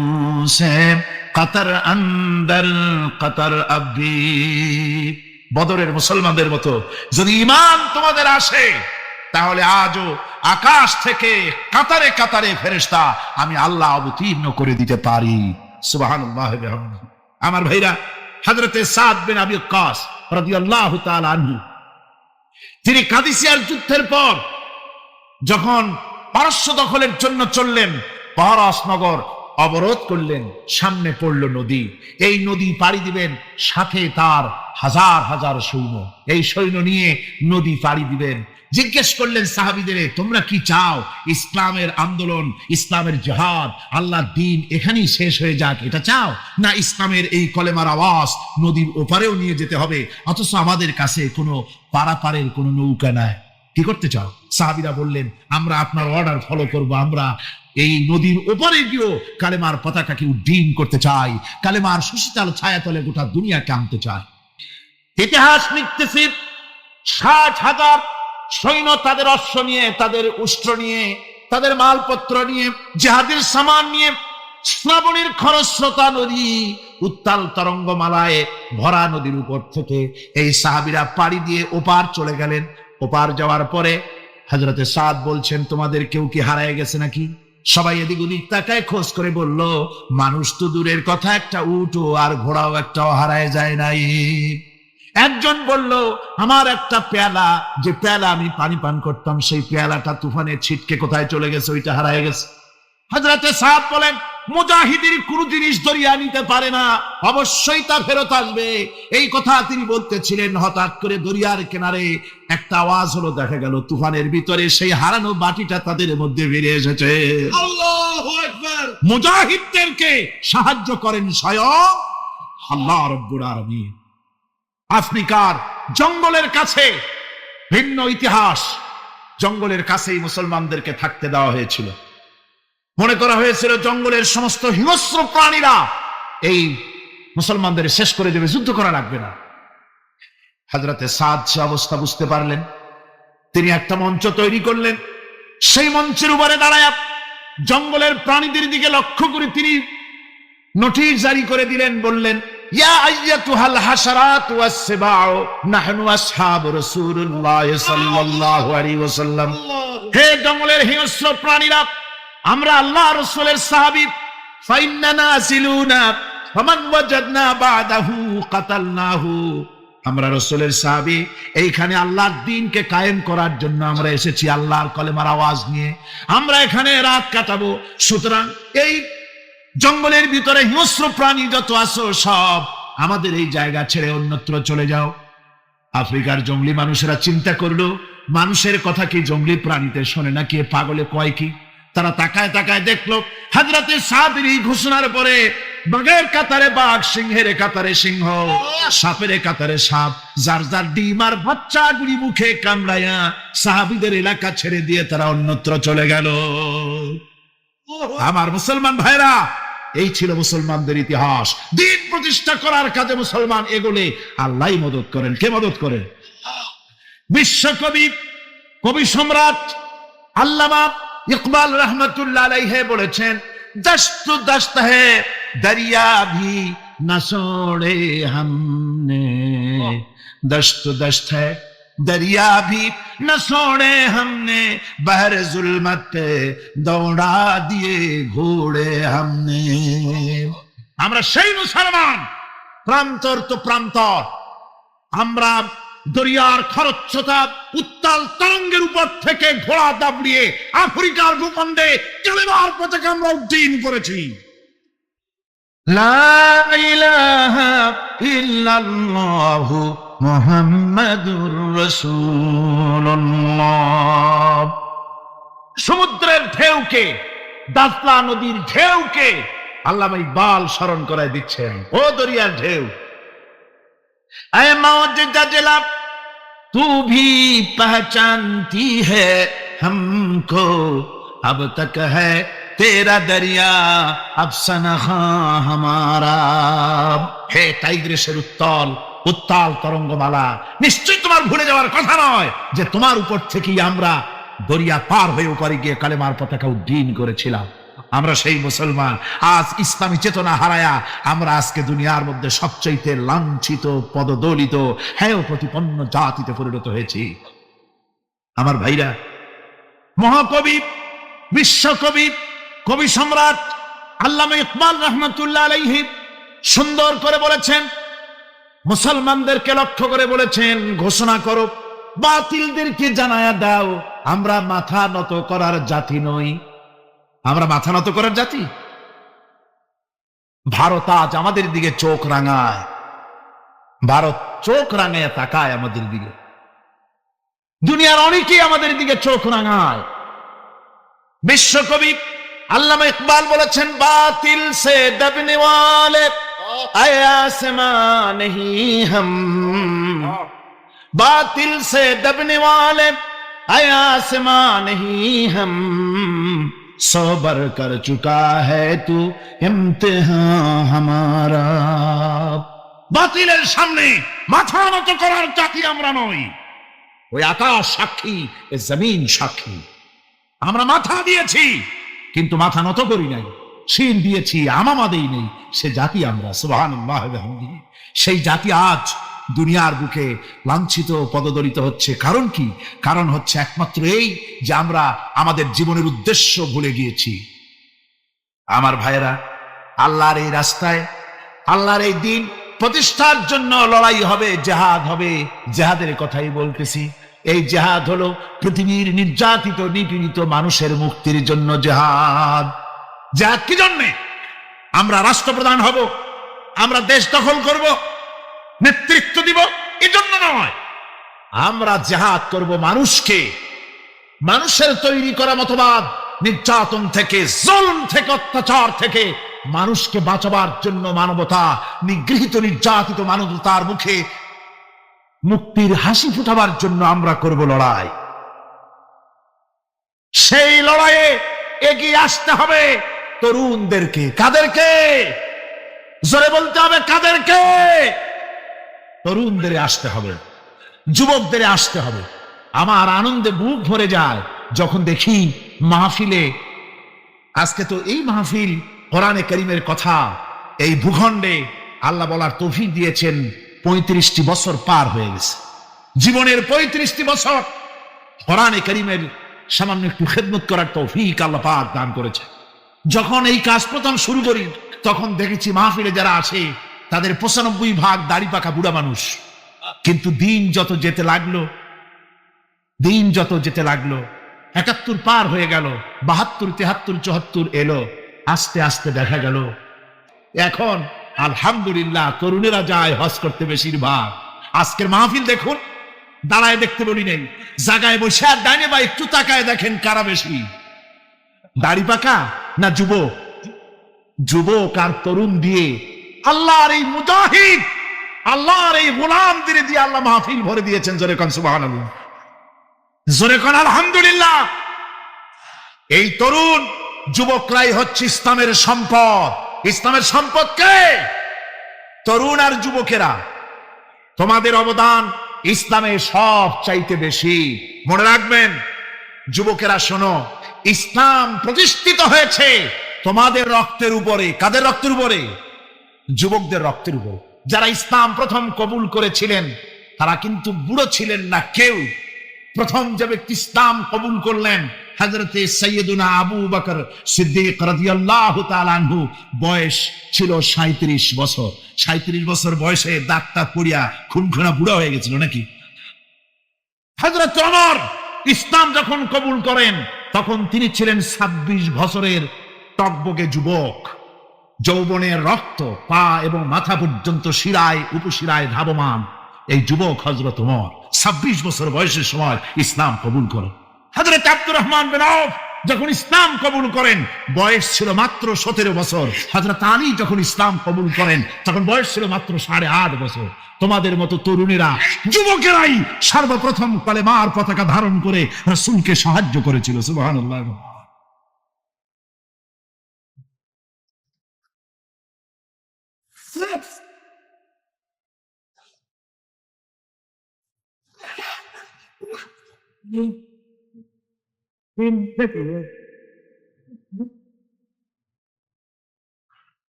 B: সে কতর আন্দর কতর আবি। বদরের মুসলমানদের মতো যদি ঈমান তোমাদের আসে তাহলে আজও আকাশ থেকে কাতারে কাতারে ফেরেশতা আমি আল্লাহ অবতীর্ণ করে দিতে পারি। সুবহানাল্লাহ ওয়া বিহামদিহি। আমার ভাইরা, হযরতে সাদ বিন আবি ওয়াক্কাস রাদিয়াল্লাহু তাআলা আনহু তিনি কাদিসিয়ার যুদ্ধের পর যখন পারস্য দখলের জন্য চললেন, পারস নগর অবরোধ করলেন, সামনে পড়ল নদী, এই নদী পাড়ি দিবেন, সাথে তার হাজার হাজার সৈন্য, এই সৈন্য নিয়ে নদী পাড়ি দিবেন। জিজ্ঞেস করলেন সাহাবীদের তোমরা কি চাও? ইসলামের আন্দোলন, ইসলামের জিহাদ, আল্লাহর দ্বীন এখানেই শেষ হয়ে যাক এটা চাও, না ইসলামের এই কলেমার আওয়াজ নদীর ওপারেও নিয়ে যেতে হবে, অথচ আমাদের কাছে কোনো পারাপারের কোনো নৌকা নাই, কি করতে চাও? সাহাবীরা বললেন আমরা আপনার অর্ডার ফলো করব, আমরা এই নদীর ওপারে গিয়েও কালেমার পতাকাকে উড্ডীন করতে চাই, কালেমার সুশীতল ছায়াতলে গোটা দুনিয়াকে আনতে চাই। ইতিহাস লিখতেছি 60,000 সৈন্য তাদের অশ্ব নিয়ে, তাদের উষ্ট্র নিয়ে, তাদের মালপত্র নিয়ে, জিহাদের সামান নিয়ে শ্রাবণীর খরস্রোতা নদী, উত্তাল তরঙ্গমালায় ভরা নদীর উপর থেকে এই সাহাবীরা পাড়ি দিয়ে ওপার চলে গেলেন। ওপার যাওয়ার পরে হযরতে সাদ বলছেন তোমাদের কেউ কি হারায় গেছে নাকি? সবাই এদিক ওদিক তাকায়, খোঁজ করে বলল মানুষ তো দূরের কথা, একটা উটও আর ঘোড়াও একটাও হারায় যায় নাই। একজন বলল আমার একটা পেয়ালা, যে পেয়ালা আমি পানি পান করতাম, সেই পেয়ালাটা তুফানে ছিটকে কোথায় চলে গেছে, ওইটা হারায় গেছে। হযরতে সাদ বলেন মুজাহিদের কোন জিনিস দরিয়া নিতে পারে না, অবশ্যই তা ফেরত আসবে। এই কথা তিনি বলতেছিলেন, হঠাৎ করে দরিয়ার কিনারে একটা আওয়াজ হলো, দেখা গেল তুফানের ভিতরে সেই হারানো বাটিটা তাদের মধ্যে বেরিয়ে এসেছে। আল্লাহু আকবার! মুজাহিদদেরকে সাহায্য করেন স্বয়ং আল্লাহ রাব্বুল আলামিন। আফ্রিকার জঙ্গলের কাছে ভিন্ন ইতিহাস, জঙ্গলের কাছেই মুসলমানদেরকে থাকতে দেওয়া হয়েছিল। মনে করা হয়েছিল জঙ্গলের সমস্ত হিংস্র প্রাণীরা এই মুসলমানদের শেষ করে দেবে, যুদ্ধ করা লাগবে না। হযরতে সাদ সে অবস্থা বুঝতে পারলেন, তিনি একটা মঞ্চ তৈরি করলেন। সেই মঞ্চের উপরে দাঁড়ায় জঙ্গলের প্রাণীদের দিকে লক্ষ্য করে তিনি নোটিশ জারি করে দিলেন, বললেন, ইয়া আইয়াতুহাল হাশারাত ওয়াস সিবাউ নাহনু আসহাবু রাসূলুল্লাহ সাল্লাল্লাহু আলাইহি ওয়াসাল্লাম। হে জঙ্গলের হিংস্র প্রাণীরা, আমরা আল্লাহ রাসূলের সাহাবী। ফাইন্নানা নাসিলুনা ফামান ওয়াজাদনা বাদাহু কাতালনাহু। আমরা রাসূলের সাহাবী, এইখানে আল্লাহর দ্বীনকে কায়েম করার জন্য আমরা এসেছি আল্লাহর কলেমার আওয়াজ নিয়ে। আমরা এখানে রাত কাটাবো। সুতরাং এই জঙ্গলের ভিতরে হিংস্র প্রাণী যত আছো সব আমাদের এই জায়গা ছেড়ে অন্যত্র চলে যাও। আফ্রিকার জঙ্গলি মানুষেরা চিন্তা করলো, মানুষের কথা কি জঙ্গলি প্রাণীতে শোনে নাকি, পাগলে কয় কি? তারা তাকায় তাকায় দেখলো হযরতে সাদের এই ঘোষণার পরে বাঘের কাতারে বাঘ, সিংহের কাতারে সিংহ, সাপের কাতারে সাপ, যার যার ডিম আর বাচ্চাগুলি মুখে কামড়ায়া সাহাবীদের এলাকা ছেড়ে দিয়ে তারা অন্যত্র চলে গেল। আমার মুসলমান ভাইরা, এই ছিল মুসলমানদের ইতিহাস। দ্বীন প্রতিষ্ঠা করার কাজে মুসলমান এগোলে আল্লাহই মদত করেন। কে মদত করেন? বিশ্বকবি, কবি সম্রাট আল্লামা ইকবাল রহমতুল্লাহ আলাইহি বলেছেন, দশত দশত है दरिया भी न छोड़े हमने, दशत दश्त है दरिया भी न छोड़े हमने, बहर जुल्मत दौड़ा दिए घोड़े हमने। আমরা সেই মুসলমান, প্রান্তর তো প্রান্তর। আমরা দরিয়ার খরচ্ছতা উত্তাল তরঙ্গের উপর থেকে ঘোড়া দাবড়িয়ে আফ্রিকার ভূখণ্ডে কালেমার পতাকা আমরা উড্ডীন করেছি। লা ইলাহা ইল্লাল্লাহু মুহাম্মাদুর রাসূলুল্লাহ। সমুদ্রের ঢেউকে, দাজলা নদীর ঢেউকে আল্লামা ইকবাল স্মরণ করায় দিচ্ছেন। ও দরিয়ার ঢেউ, ऐ मौज जजला तू भी पहचानती है हमको, अब तक है तेरा दरिया अफसाना हमारा। হে টাইগ্রিসের উত্তাল উত্তাল তরঙ্গমালা, নিশ্চয়ই তোমার ভুলে যাওয়ার কথা নয় যে তোমার উপর থেকেই আমরা দরিয়া পার হয়ে উপরে গিয়ে কালেমার পতাকা উড্ডীন করেছিলাম। আমরা সেই মুসলমান। আজ ইসলামী চেতনা হারায়া আমরা আজকে দুনিয়ার মধ্যে সবচাইতে লাঞ্ছিত, পদদলিত, হেয় প্রতিপন্ন জাতিতে পরিণত হয়েছি। আমার ভাইরা, মহাকবি, বিশ্বকবি, কবি সম্রাট আল্লামা ইকবাল রহমতুল্লাহ আলাইহি সুন্দর করে বলেছেন, মুসলমানদেরকে লক্ষ্য করে বলেছেন, ঘোষণা করো, বাতিলদেরকে জানায়া দাও, আমরা মাথা নত করার জাতি নই। আমরা মাথা নত করার জাতি? ভারত আজ আমাদের দিকে চোখ রাঙায়, ভারত চোখ রাঙায় তাকায় আমাদের দিকে। দুনিয়ার অনেকেই আমাদের দিকে চোখ রাঙায়। বিশ্বকবি আল্লামা ইকবাল বলেছেন, বাতিল সে দবনে ওয়ালে আয়ে আসমান হি হাম, বাতিল সে দবনে ওয়ালে আয়ে আসমান হি হাম, सोबर कर चुका है तू इम्तिहान हमारा। বাতিলের সামনে মাথা নত করার জাতি আমরা নই। ওই আকাশ সাক্ষী, এ জমিন সাক্ষী। আমরা মাথা দিয়েছি কিন্তু মাথা নত করি নাই, শিন দিয়েছি আমামা দেই নেই, সে জাতি আমরা। সুবহানাল্লাহ ওয়া বিহামদিহি। সেই জাতি আজ দুনিয়ার বুকে লাঞ্ছিত, পদদলিত হচ্ছে। কারণ কি? কারণ হচ্ছে একমাত্র এই যে আমরা আমাদের জীবনের উদ্দেশ্য ভুলে গিয়েছি। আমার ভাইয়েরা, আল্লাহর এই রাস্তায়, আল্লাহর এই দিন প্রতিষ্ঠার জন্য লড়াই হবে, জেহাদ হবে। জেহাদের কথাই বলতেছি। এই জেহাদ হলো পৃথিবীর নির্যাতিত, নিপীড়িত মানুষের মুক্তির জন্য জেহাদ। জেহাদ কি জন্যে? আমরা রাষ্ট্রপ্রধান হব, আমরা দেশ দখল করব, নেতৃত্ব দিব, এজন্য নয়। আমরা জিহাদ করব মানুষকে, মানুষের তৈরি করা মতবাদ, নির্যাতন থেকে, জুলম থেকে, অত্যাচার থেকে মানুষকে বাঁচাবার জন্য, মানবতা, নিগৃহীত নির্যাতিত মানবতার মুখে মুক্তির হাসি ফুটাবার জন্য আমরা করব লড়াই। সেই লড়াইয়ে এগিয়ে আসতে হবে তরুণদেরকে। কাদেরকে? জোরে বলতে হবে, কাদেরকে? তরুণদের আসতে হবে।
C: যুবকদের আসতে হবে। আমার আনন্দে বুক ভরে যায় যখন দেখি মাহফিলে, আজকে তো এই মাহফিল কোরআনে কারীমের কথা এই ভূখণ্ডে আল্লাহ বলার তৌফিক দিয়েছেন। 35টি বছর পার হয়ে গেছে, জীবনের 35টি বছর কোরআনে কারীমের সামান্য একটু খেদমত করার তৌফিক আল্লাহ পাক দান করেছে। যখন এই কাজ প্রথম শুরু করি তখন দেখেছি মাহফিলে যারা আসে তাদের 95% দাড়ি পাকা বুড়া মানুষ। কিন্তু দিন যত যেতে লাগলো 71 পার হয়ে গেল, 72, 73, 74 এলো, আস্তে আস্তে দেখা গেল এখন আলহামদুলিল্লাহ তরুণেরা যায় হজ করতে বেশিরভাগ। আজকের মাহফিল দেখুন, দাঁড়ায় দেখতে বলি নেই, জায়গায় বসে আর ডাইনে বা একটু তাকায় দেখেন কারা বেশি, দাড়ি পাকা না যুবক? যুবক আর তরুণ দিয়ে আল্লাহর এই মুজাহিদ, আল্লাহর এই গোলামদের দিয়ে আল্লাহ মাহফিল ভরে দিয়েছেন। জোরে কোন সুবহানাল্লাহ, জোরে কোন আলহামদুলিল্লাহ। এই তরুণ যুবকরাই হচ্ছে ইসলামের সম্পদ। ইসলামের সম্পদ কে? তরুণ আর যুবকেরা। তোমাদের অবদান ইসলামে সব চাইতে বেশি। মনে রাখবেন যুবকেরা, শোনো, ইসলাম প্রতিষ্ঠিত হয়েছে তোমাদের রক্তের উপরে। কাদের রক্তের উপরে? যুবকদের রক্তের উপর। যারা ইসলাম প্রথম কবুল করেছিলেন তারা কিন্তু বুড়ো ছিলেন না কেউ। প্রথম যে ব্যক্তি ইসলাম কবুল করলেন হযরতে সাইয়্যিদুনা আবু বকর সিদ্দিক রাদিয়াল্লাহু তাআলা আনহু, বয়স ছিল 37 বছর। 37 বছর বয়সে দাঁতটা পড়িয়া খুনখুনা বুড়া হয়ে গেছিল নাকি? হযরত ওমর ইসলাম যখন কবুল করেন তখন তিনি ছিলেন 26 বছরের টকবকে যুবক। যৌবনের রক্ত পা এবং মাথা পর্যন্ত শিরায় উপশিরায় ধাবমান এই যুবক হযরত ওমর 26 বছর বয়সের সময় ইসলাম কবুল করেন। হযরত আব্দুর রহমান বিন আউফ যখন ইসলাম কবুল করেন বয়স ছিল মাত্র 17 বছর। হযরত আলী যখন ইসলাম কবুল করেন তখন বয়স ছিল মাত্র 8.5 বছর। তোমাদের মতো তরুণেরা, যুবকেরাই সর্বপ্রথম কালেমার পতাকা ধারণ করে রাসূলকে সাহায্য করেছিল। সুবহানাল্লাহ।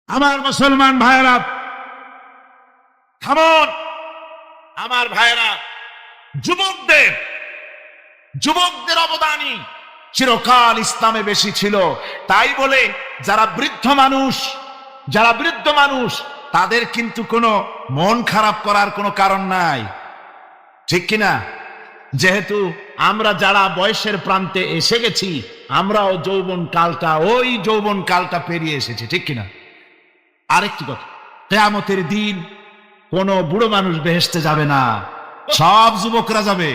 C: আমার মুসলমান ভাইয়েরা থামুন। আমার ভাইয়েরা, যুবকদের অবদানই চিরকাল ইসলামে বেশি ছিল। তাই বলে যারা বৃদ্ধ মানুষ তাদের কিন্তু কোনো মন খারাপ করার কোনো কারণ নাই, ঠিক কিনা? যেহেতু আমরা যারা বয়সের প্রান্তে এসে গেছি আমরাও ওই যৌবন কালটা পেরিয়ে এসেছি, ঠিক কিনা? আরেকটি কথা, কিয়ামতের দিন কোন বুড়ো মানুষ বেহেশতে যাবে না, সব যুবকরা যাবে।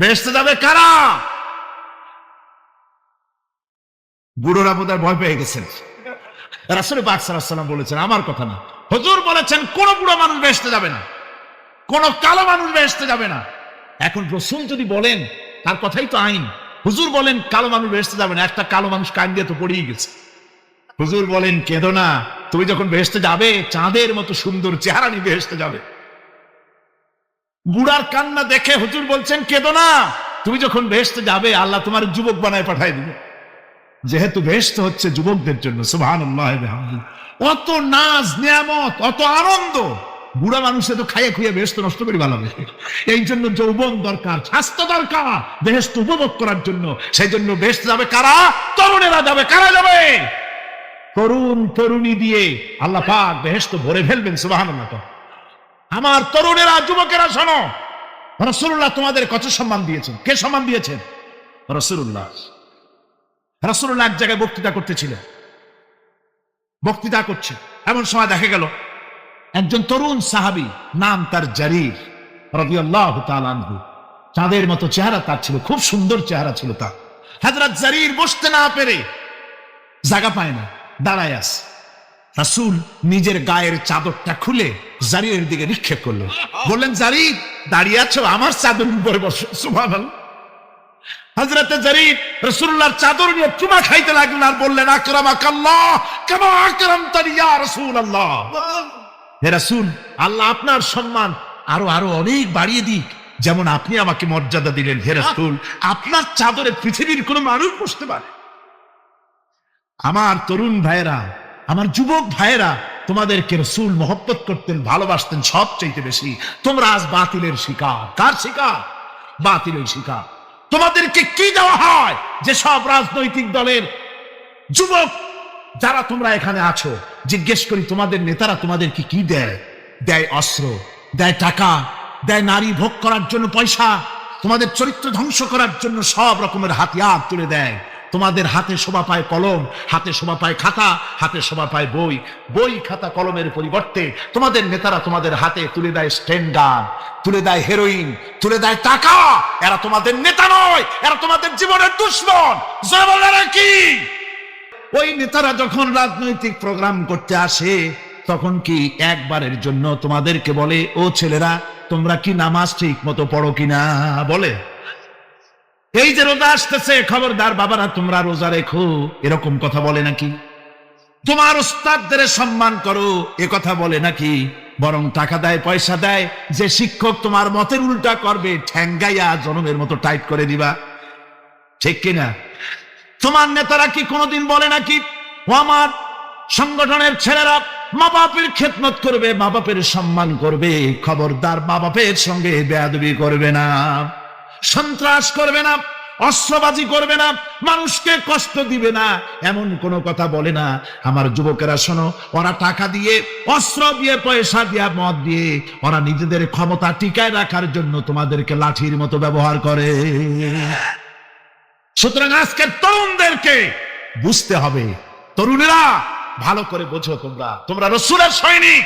C: বেহেশতে যাবে কারা? বুড়োরা বোধহয় ভয় পেয়ে গেছেন। রাসূল পাক সাল্লাল্লাহু আলাইহি ওয়াসাল্লাম বলেছেন, আমার কথা না, হুজুর বলেছেন কোন বুড়ো মানুষ বেহেশতে যাবে না, কোন কালো মানুষ বেহেশতে যাবে না। এখন রাসূল যদি বলেন তার কথাই তো আইন। হুজুর বলেন কালো মানুষ বেহেশতে যাবে না, একটা কালো মানুষ কান দিয়ে তো পড়েই গেছে। হুজুর বলেন কেঁদো না, তুমি যখন বেহেশতে যাবে চাঁদের মতো সুন্দর চেহারা নিয়ে বেহেশতে যাবে। বুড়ার কান্না দেখে হুজুর বলছেন কেঁদো না, তুমি যখন বেহেশতে যাবে আল্লাহ তোমার যুবক বানায় পাঠায় দিবে। যেহেতু বেহেশত হচ্ছে যুবকদের জন্য, সুবহানাল্লাহ বিহামদিহি, অত নাজ নিয়ামত, অত আনন্দ, বুড়া মানুষে তো খাইয়ে খুঁয়ে বেহেশত নষ্ট করে ভালোবে। এই জন্য যৌবন দরকার, স্বাস্থ্য দরকার বেহেশত উপভোগ করার জন্য। সেই জন্য বেহেশতে যাবে কারা? তরুণেরা যাবে। কারা যাবে? তরুণ তরুণী দিয়ে আল্লাহ পাক বেহেশত ভরে ফেলবেন। সুবহানাল্লাহ। আমার তরুণেরা, যুবকেরা শোনো, রাসূলুল্লাহ তোমাদের কত সম্মান দিয়েছেন। কে সম্মান দিয়েছেন? রাসূলুল্লাহ। রাসূলুল্লাহ এক জায়গায় বক্তৃতা করছে, এমন সময় দেখা গেল একজন তরুণ সাহাবী, নাম তার জারীর রাদিয়াল্লাহু তাআলা আনহু। চাঁদের মতো চেহারা তার ছিল, খুব সুন্দর চেহারা ছিল তার। হযরত জারীর বসতে না পেরে জায়গা পায় না, দাঁড়ায় আছে। রাসূল নিজের গায়ের চাদরটা খুলে জারীরের দিকে নিক্ষেপ করলেন, বললেন, জারীর দাঁড়িয়ে আছো, আমার চাদর উপরে বসো। সুবহানাল্লাহ। হযরত জারীর রাসূলুল্লাহর চাদর নিয়ে চুমা খাইতে লাগলেন আর বললেন, আকরামাকাল্লাহ কামা আকরামতানি ইয়া রাসূলুল্লাহ। হে রাসূল, আল্লাহ আপনার সম্মান আরো অনেক বাড়িয়ে দিক, যেমন আপনি আমাকে মর্যাদা দিলেন হে রাসূল, আপনার চাদরে পৃথিবীর কোনো মানুষ বসতে পারে? আমার তরুণ ভাইয়েরা, আমার যুবক ভাইয়েরা, তোমাদেরকে রাসূল মহব্বত করতেন, ভালোবাসতেন সবচাইতে বেশি। তোমরা আজ বাতিলের শিকার। কার শিকার? বাতিলের শিকার। তোমাদেরকে কি দেওয়া হয়? যে সব রাজনৈতিক দলের যুবক যারা তোমরা এখানে আছো, জিজ্ঞেস করি তোমাদের নেতারা তোমাদেরকে কি দেয়? দেয় অস্ত্র, দেয় টাকা, দেয় নারী ভোগ করার জন্য পয়সা, তোমাদের চরিত্র ধ্বংস করার জন্য সব রকমের হাতিয়ার তুলে দেয়। তোমাদের হাতে শোভা পায় কলম, হাতে শোভা পায় খাতা, হাতে শোভা পায় বই। বই খাতা কলমের পরিবর্তে তোমাদের নেতারা তোমাদের হাতে তুলে দেয় স্ট্যান্ডার, তুলে দেয় হেরোইন, তুলে দেয় টাকা। এরা তোমাদের নেতা নয়, এরা তোমাদের জীবনের দুশ্মন। জোরে বলেন কি? ওই নেতারা যখন রাজনৈতিক প্রোগ্রাম করতে আসে, তখন কি একবারের জন্য তোমাদেরকে বলে, ও ছেলেরা তোমরা কি নামাজ ঠিক মতো পড়ো কিনা? বলে? এই যে রোজা আসতেছে, খবরদার বাবারা তোমরা রোজা রেখো, এরকম কথা বলে নাকি? তোমার উস্তাদদের সম্মান করো, এ কথা বলে নাকি? বরং টাকা দেয়, পয়সা দেয়, যে শিক্ষক তোমার মতের উল্টা করবে ঠ্যাঙ্গাইয়া জনমের মতো টাইট করে দিবা। ঠিক কিনা? তোমার নেতারা কি কোনোদিন বলে নাকি, ও আমার সংগঠনের ছেলেরা মা বাপের খেদমত করবে, মা বাপের সম্মান করবে, খবরদার মা বাপের সঙ্গে বেয়াদবি করবে না, সন্ত্রাস করবে না, অস্ত্রবাজি করবে না, মানুষকে কষ্ট দিবে না, এমন কোনো কথা বলে না? আমার যুবকেরা শোনো, ওরা টাকা দিয়ে, অস্ত্র দিয়ে, পয়সা দিয়ে, মদ দিয়ে ওরা নিজেদের ক্ষমতা টিকায় রাখার জন্য তোমাদেরকে লাঠির মতো ব্যবহার করে। সুতরাং আজকের তরুণদেরকে বুঝতে হবে, তরুণেরা ভালো করে বোঝো, তোমরা রাসূলের সৈনিক।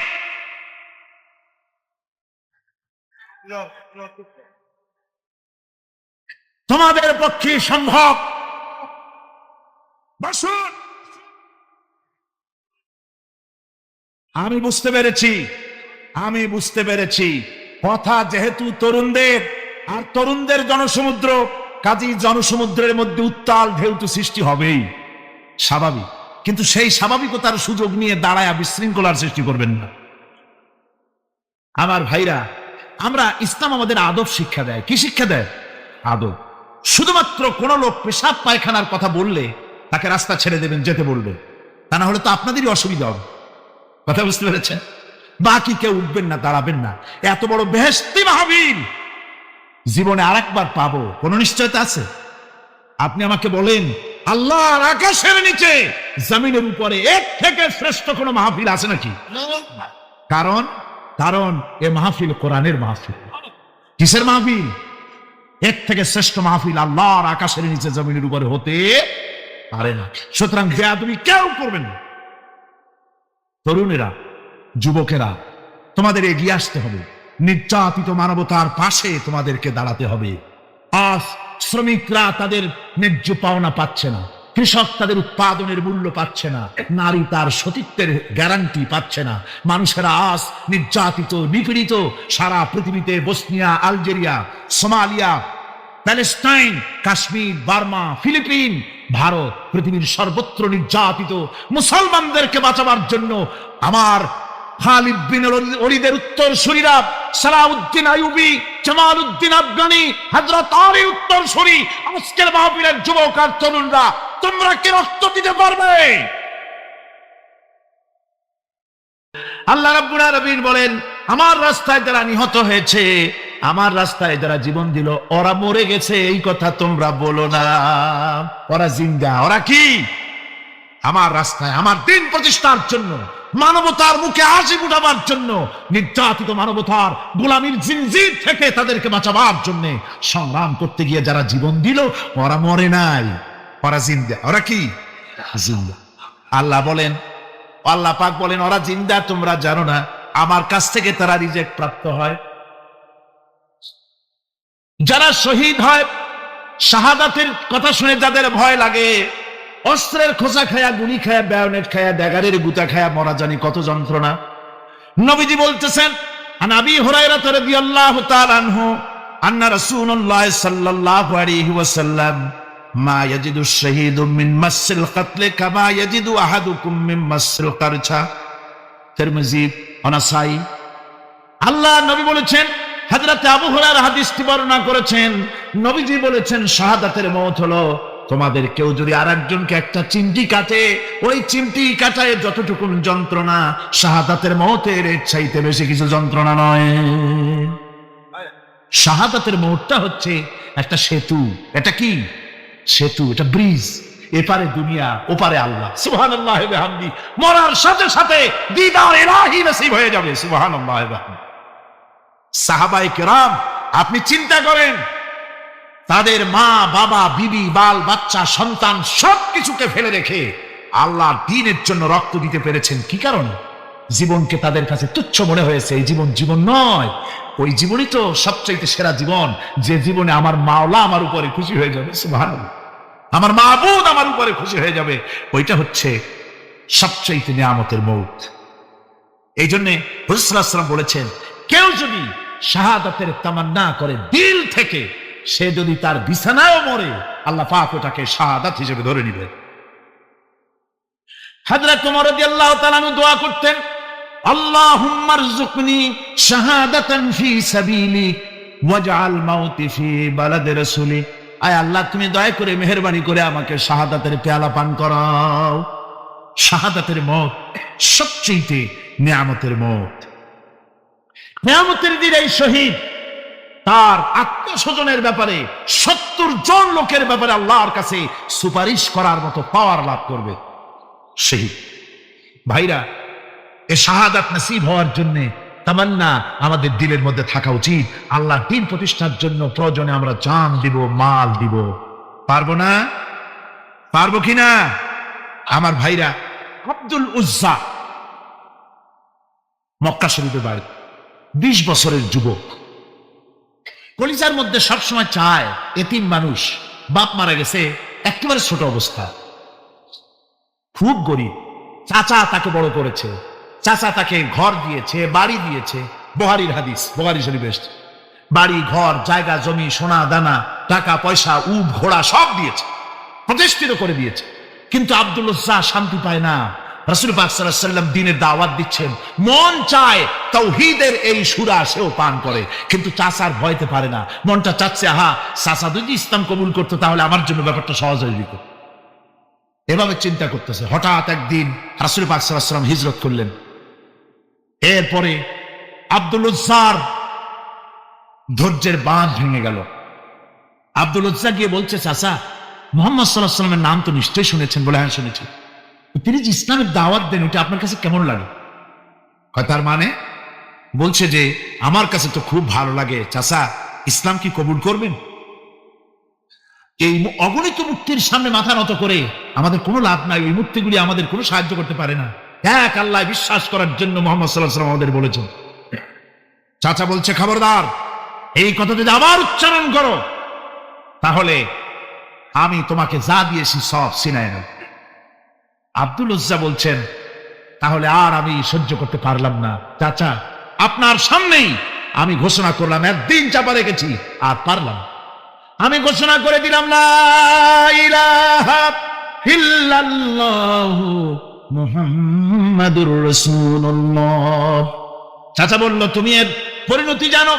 C: তোমাদের পক্ষে সম্ভব। বসুন। আমি বুঝতে পেরেছি কথা যেহেতু তরুণদের, আর তরুণদের জনসমুদ্র, কাজী জনসমুদ্রের মধ্যে উত্তাল ঢেউ তো সৃষ্টি হবেই, স্বাভাবিক। কিন্তু সেই স্বাভাবিকতার সুযোগ নিয়ে দাঁড়ায় বিশৃঙ্খলার সৃষ্টি করবেন না। আমার ভাইরা, আমরা ইসলাম আমাদের আদব শিক্ষা দেয়। কি শিক্ষা দেয়? আদব। শুধুমাত্র কোন লোক পেশাব পায়খানার কথা বললে তাকে রাস্তা ছেড়ে দেবেন, যেতে বলবে, তা না হলে তো আপনাদেরই অসুবিধা হবে। কথা বুঝতে পেরেছেন? বাকি কেউ উঠবেন না, দাঁড়াবেন না। এত বড় বেহেশতি মাহফিল জীবনে আরেকবার পাবো কোন নিশ্চয়তা আছে? আপনি আমাকে বলেন, আল্লাহর আকাশের নিচে জমিনের উপরে এর থেকে শ্রেষ্ঠ কোন মাহফিল আছে নাকি? কারণ এ মাহফিল কোরআনের মাহফিল। কিসের মাহফিল? এর থেকে শ্রেষ্ঠ মাহফিল আল্লাহর আকাশের নিচে জমিনের উপরে হতে পারে না। সুতরাং বেয়াদবি কেউ করবেন না। তরুণেরা, যুবকেরা, তোমাদের এগিয়ে আসতে হবে। নির্যাতিত মানবতার পাশে তোমাদেরকে দাঁড়াতে হবে। আজ শ্রমিকরা তাদের ন্যায্য পাওনা পাচ্ছে না, কৃষক তাদের উৎপাদনের মূল্য পাচ্ছে না, নারী তার সতীত্বের গ্যারান্টি পাচ্ছে না। মানুষেরা আজ নির্যাতিত, নিপীড়িত। সারা পৃথিবীতে Bosnia, Algeria, Somalia, Palestine, Kashmir, Burma, Philippines, Bharat, পৃথিবীর সর্বত্র নির্যাতিত মুসলমানদেরকে বাঁচাবার জন্য আমার খালিদ বিন ওলীদের উত্তরসূরিরা, সালাউদ্দিন আইয়ুবী, জামালউদ্দিন আফগানি, হযরত আলী উত্তরসূরি, আজকের মাহফিলের যুবক আর তরুণরা, তোমরা কি রক্ত দিতে পারবে? আল্লাহ রাব্বুল আলামিন বলেন, আমার রাস্তায় যারা নিহত হয়েছে, আমার রাস্তায় যারা জীবন দিল, ওরা মরে গেছে এই কথা তোমরা বলো না। ওরা জিন্দা। ওরা কি? আমার রাস্তায়, আমার দিন প্রতিষ্ঠার জন্য, মানবতার মুখে হাসি ফুটাবার জন্য, নির্যাতিত মানবতার গোলামীর জিনজির থেকে তাদেরকে বাঁচাবার জন্য সংগ্রাম করতে গিয়ে যারা জীবন দিল, ওরা মরে নাই, ওরা জিন্দা। ওরা কি? জিন্দা। আল্লাহ বলেন, আল্লাহ পাক বলেন, ওরা জিন্দা তোমরা জানো না? আমার কাছ থেকে তারা রিজেক্ট প্রাপ্ত হয়। যারা শহীদ হয়, শাহাদাতের কথা শুনে যাদের ভয় লাগে, অস্ত্রের খোঁচা খায়া, গুলি খায়া, বায়োনেট খায়া, ড্যাগারের গুতা খায়া মরা, জানি কত যন্ত্রণা। নবীজি বলতেছেন, আন আবি হুরায়রা রাদিয়াল্লাহু তাআলা আনহু আন্না রাসূলুল্লাহ সাল্লাল্লাহু আলাইহি ওয়াসাল্লাম মা ইয়াজিদু শাহীদু মিন মাসিল কাতল কামা ইয়াজিদু আহাদুকুম মিন মাসিল কারছা। তিরমিজি, নাসাই। আল্লাহ নবী বলেছেন, হযরত আবু হুরায়রা হাদিসটি বর্ণনা করেছেন, নবীজি বলেছেন শাহাদাতের মওত হলো তোমাদের কেউ যদি আরেকজনকে একটা চিমটি কাটে, ওই চিমটি কাটায় যতটুকু যন্ত্রণা, শাহাদাতের মওতের এর চাইতে বেশি কিছু যন্ত্রণা নয়। শাহাদাতের মওতটা হচ্ছে একটা সেতু। এটা কি সেতু? এটা ব্রিজ। এপারে দুনিয়া, ওপারে আল্লাহ। সুবহানাল্লাহ ওয়া বিহামদি। মরার সাথে সাথে দিদার ইলাহি নসিব হয়ে যাবে। সুবহানাল্লাহ ওয়া বিহামদি। সাহাবায়ে কেরাম, আপনি চিন্তা করেন, তাদের মা বাবা বিবি বাল বাচ্চা সন্তান সবকিছুকে ফেলে রেখে আল্লাহর দ্বীনের জন্য রক্ত দিতে পেরেছেন। কি কারণে? জীবনকে তাদের কাছে তুচ্ছ মনে হয়েছে। এই জীবন জীবন নয়, ওই জীবনই তো সবচাইতে সেরা জীবন, যে জীবনে আমার মাওলা আমার উপরে খুশি হয়ে যাবে। সুবহানাল্লাহ। আমার মাবুদ আমার উপরে খুশি হয়ে যাবে। ওইটা হচ্ছে সবচাইতে নিয়ামতের মওত। এই জন্যে রাসূল সাল্লাল্লাহু আলাইহি ওয়াসাল্লাম বলেছেন, কেউ যদি শাহাদাতের তামান্না করে দিল থেকে, সে যদি তার বিছানায়ও মরে, আল্লাহ পাক ওটাকে শাহাদাত হিসেবে ধরে নেবে। হযরত ওমর রাদিয়াল্লাহু তাআলা আনহু দোয়া করতেন, আল্লাহুম্মা রযুকনি শাহাদাতান ফি সাবিলিক ওয়াজআল মাউতি ফি বালাদি রাসূলিক। আয় আল্লাহ, তুমি দয়া করে মেহেরবানি করে আমাকে শাহাদাতের পেয়ালা পান করাও। শাহাদাতের মওত সবচেয়ে নিয়ামতের মওত। কিয়ামতের দিন এই শহীদ তার আত্মীয়স্বজনের ব্যাপারে 70 জন লোকের ব্যাপারে আল্লাহর কাছে সুপারিশ করার মতো পাওয়ার লাভ করবে। শহীদ ভাইরা, এ শাহাদাত নসিব হওয়ার জন্য তামান্না আমাদের দিলের মধ্যে থাকা উচিত। আল্লাহ দ্বীন প্রতিষ্ঠার জন্য প্রয়োজনে আমরা জান দিব, মাল দিব। পারবো না? পারবো কিনা? আমার ভাইরা, আব্দুল উজ্জা মক্কা শরীফে বাড়ি, 20 বছরের যুবক, কলিজার মধ্যে সবসময় চায় এতিম মানুষ, বাপ মারা গেছে, একেবারে ছোট অবস্থা, খুব গরিব। চাচা তাকে বড় করেছে, চাচা তাকে ঘর দিয়েছে, বাড়ি দিয়েছে। বুখারীর হাদিস, বুখারী শরীফে এসেছে। বাড়ি ঘর জায়গা জমি সোনা দানা টাকা পয়সা উট ঘোড়া সব দিয়েছে, প্রতিষ্ঠিত করে দিয়েছে। কিন্তু আব্দুল উজ্জা শান্তি পায় না। রাসূল পাক সাল্লাল্লাহু আলাইহি ওয়াসাল্লাম দ্বীনের দাওয়াত দিচ্ছেন, মন চায় তাওহীদের এই সূরা সেও পান করে, কিন্তু চাচার ভয়তে পারে না। মনটা চাচ্ছে, আহা, চাচা যদি ইসলাম কবুল করতো তাহলে আমার জন্য ব্যাপারটা সহজ হয়ে যেত। এভাবে চিন্তা করতেছে। হঠাৎ একদিন রাসূল পাক সাল্লাল্লাহু আলাইহি ওয়াসাল্লাম হিজরত করলেন। এরপরে আব্দুল উজ্জার ধৈর্যের বাঁধ ভেঙে গেল। আব্দুল উজ্জা গিয়ে বলছে, চাচা, মুহাম্মদ সাল্লাল্লাহু আলাইহি ওয়াসাল্লামের নাম তো নিশ্চয়ই শুনেছেন। বলে, হ্যাঁ শুনেছি। তিনি যে ইসলামের দাওয়াত দেন, ওটা আপনার কাছে কেমন লাগে? তার মানে বলছে যে আমার কাছে তো খুব ভালো লাগে। চাচা, ইসলাম কি কবুল করবেন? এই অগণিত মূর্তির সামনে মাথা নত করে আমাদের কোনো লাভ নাই। ওই মূর্তিগুলি আমাদের কোনো সাহায্য করতে পারে না। এক আল্লাহ বিশ্বাস করার জন্য মুহাম্মদ সাল্লাল্লাহু আলাইহি ওয়াসাল্লাম আমাদের বলেছেন। চাচা বলছে, খবরদার, এই কথা যদি আবার উচ্চারণ করো তাহলে আমি তোমাকে যা দিয়েছি সব ছিনায় নেব। আব্দুল উজ্জা বলছেন, তাহলে আর আমি সহ্য করতে পারলাম না। চাচা, আপনার সামনেই আমি ঘোষণা করলাম, একদিন চাপা রেখেছি, আর পারলাম। আমি ঘোষণা করে দিলাম, লা ইলাহা ইল্লাল্লাহু মুহাম্মাদুর রাসূলুল্লাহ। চাচা বলল, তুমি এর পরিণতি জানো?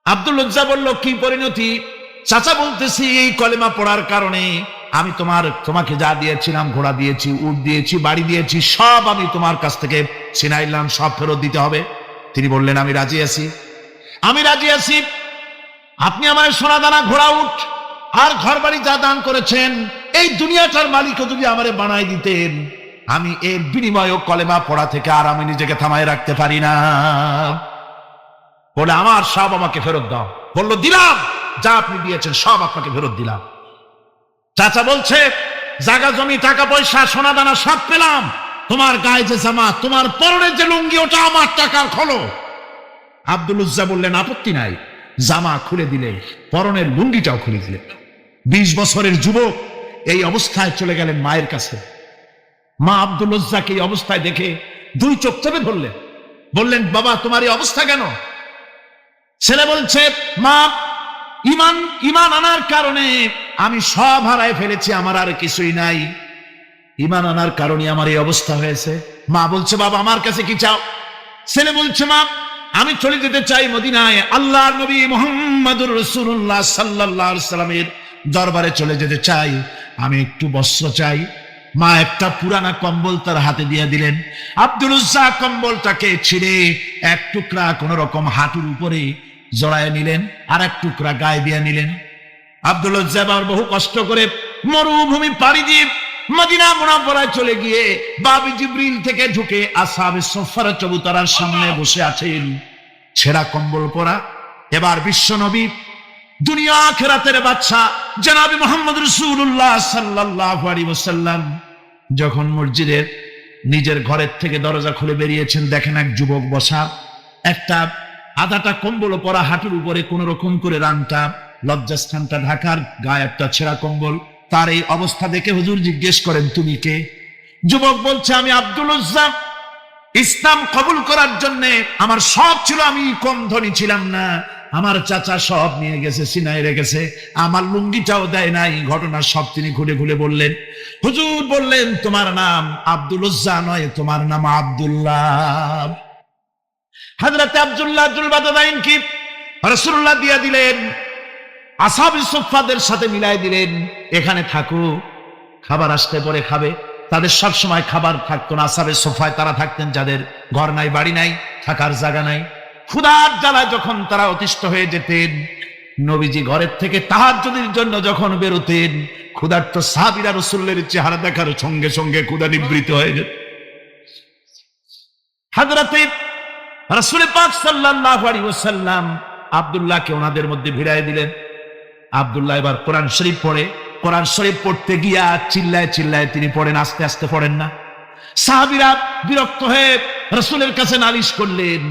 C: আব্দুল উজ্জা বলল, কি পরিণতি? চাচা বলতেছি, এই কলেমা পড়ার কারণে আমি তোমাকে যা দিয়েছিলাম, ঘোড়া দিয়েছি, উট দিয়েছি, বাড়ি দিয়েছি, সব আমি তোমার কাছ থেকে ছিনাইলাম, সব ফেরত দিতে হবে। তিনি বললেন, আমি রাজি আছি, আমি রাজি আছি। আপনি আমার সোনা দানা ঘোড়া উট আর ঘর বাড়ি যা দান করেছেন, এই দুনিয়াটার মালিকও যদি আমারে বানাই দিতেন, আমি এর বিনিময়ে কলেমা পড়া থেকে আর আমি নিজেকে থামায় রাখতে পারি না। বলে, আমার সব আমাকে ফেরত দাও। বলল, দিলাম, যা আপনি দিয়েছেন সব আপনাকে ফেরত দিলাম। চাচা বলছে, জায়গা জমি টাকা পয়সা সোনা দানা সব পেলাম, তোমার গায়ে যে জামা, তোমার পরনের যে লুঙ্গি, ওটা আমার টাকার খোলো। আব্দুল উজ্জা বললেন, আপত্তি নাই। জামা খুলে দিলে, পরনের লুঙ্গিটাও খুলে দিলে। 20 বছরের যুবক এই অবস্থায় চলে গেলেন মায়ের কাছে। মা আব্দুল উজ্জাকে এই অবস্থায় দেখে 2 চোখ চেপে ধরলেন, বললেন, বাবা, তোমার এই অবস্থা কেন? ছেলে বলছে, মা, ইমান আনার কারণে আমি সব হারায় ফেলেছি, আমার আর কিছুই নাই। ইমান আনার কারণে আমার এই অবস্থা হয়েছে। মা বলছে, বাবা, আমার কাছে কি চাও? ছেলে বলছে, মা, আমি চলে যেতে চাই মদিনায়, আল্লাহর নবী মুহাম্মদুর রাসূলুল্লাহ সাল্লাল্লাহু আলাইহি সাল্লামের দরবারে চলে যেতে চাই, আমি একটু বস্ত্র চাই। মা একটা পুরানা কম্বল তার হাতে দিয়ে দিলেন। আব্দুল উজ্জা কম্বলটাকে ছিঁড়ে এক টুকরা কোন রকম হাঁটুর উপরে জড়ায় নিলেন, আর এক টুকরা গায়ে দিয়ে নিলেন। আব্দুল উজ্জা আবার বহু কষ্ট করে মরুভূমি পাড়ি দিয়ে মদিনা মুনাওয়ারায় চলে গিয়ে বাবি জিবরিল থেকে ঢুকে আসহাবে সুফফার চবুতরার সামনে বসে আছেন, ছেঁড়া কম্বল পরা। এবার বিশ্ব নবী, দুনিয়া আখিরাতের বাদশা জনাব মুহাম্মদ রাসূলুল্লাহ সাল্লাল্লাহু আলাইহি ওয়াসাল্লাম যখন মসজিদের নিজের ঘরের থেকে দরজা খুলে বেরিয়েছেন, দেখেন এক যুবক বসা, একটা আধাটা কম্বল পরা, হাঁটুর উপরে কোন রকম করে রানটা লজ্জাস্থানটা ঢাকার, গায়ে একটা ছেঁড়া কম্বল। তার এই অবস্থা দেখে হুজুর জিজ্ঞেস করেন, তুমি কে? যুবক বলছে, আমি আব্দুল উজ্জা। ইসলাম কবুল করার জন্য আমার সব ছিল, আমি কম ধনী ছিলাম না, আমার চাচা সব নিয়ে গেছে, সিনাই রেখেছে, আমার লুঙ্গিটাও দেয় নাই। ঘটনা সব তিনি খুলে খুলে বললেন। হুজুর বললেন, তোমার নাম আব্দুল উজ্জা নয়, তোমার নাম আব্দুল্লাহ। হযরত আব্দুল্লাহ জুলবাদাইন কি রাসূলুল্লাহ দিয়া দিলেন, আসহাবে সুফফাদের সাথে মিলাই দিলেন, এখানে থাকো, খাবার আসতে পরে খাবে। তাদের সব সময় খাবার থাকতো না। আসহাবে সুফফায় তারা থাকতেন যাদের ঘর নাই, বাড়ি নাই, থাকার জায়গা নাই। ক্ষুধার জ্বালায় যখন তারা অতিষ্ঠ হয়ে যেতেন, নবীজি ঘরের থেকে তাহাজ্জুদের জন্য যখন বেরোতেন, ক্ষুধার্ত সাহাবীরা রাসূলের চেহারা দেখার সঙ্গে সঙ্গে ক্ষুধা নিবৃত হয়ে যেত। হযরত রাসূল পাক সাল্লাল্লাহু আলাইহি ওয়াসাল্লাম আব্দুল্লাহকে ওনাদের মধ্যে ভিড়ায় দিলেন। আব্দুল্লাহ এবার কোরআন শরীফ পড়ে। কোরআন শরীফ পড়তে গিয়া চিল্লায় চিল্লায় তিনি পড়েন, আস্তে আস্তে পড়েন না। সাহাবীরা বিরক্ত হয়ে রাসূলের কাছে নালিশ করলেন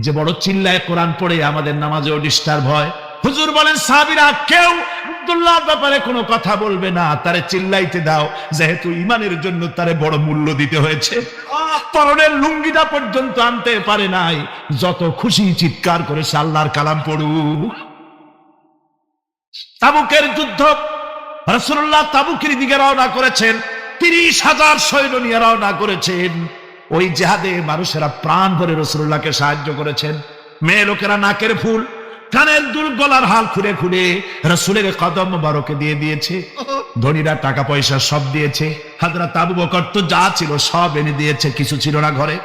C: যে বড় চিল্লায় কোরআন পড়ে, আমাদের নামাজেও ডিস্টার্ব হয়। হুজুর বলেন, সাহাবীরা কেউ আব্দুল্লাহর ব্যাপারে কোনো কথা বলবে না, তারে চিল্লাইতে দাও, যেহেতু ঈমানের জন্য তারে বড় মূল্য দিতে হয়েছে। পরনের লুঙ্গিটা পর্যন্ত আনতে পারে নাই, যত খুশি চিৎকার করে আল্লাহর কালাম পড়ুক। তাবুকের যুদ্ধ, রাসূলুল্লাহ তাবুকের দিকে রওনা করেছেন, 30,000 সৈন্য নিয়ে রওনা করেছেন। ওই জিহাদে মানুষেরা প্রাণ ভরে রাসূলুল্লাহকে সাহায্য করেছেন। মেয়ে লোকেরা নাকের ফুল, কানের দুল, গলার হাল খুলে খুলে রাসূলের কদম মোবারকে দিয়ে দিয়েছে। ধনীরা টাকা পয়সা সব দিয়েছে। হযরত আবু বকর তো যা ছিল সব এনে দিয়েছে, কিছু ছিল না ঘরে।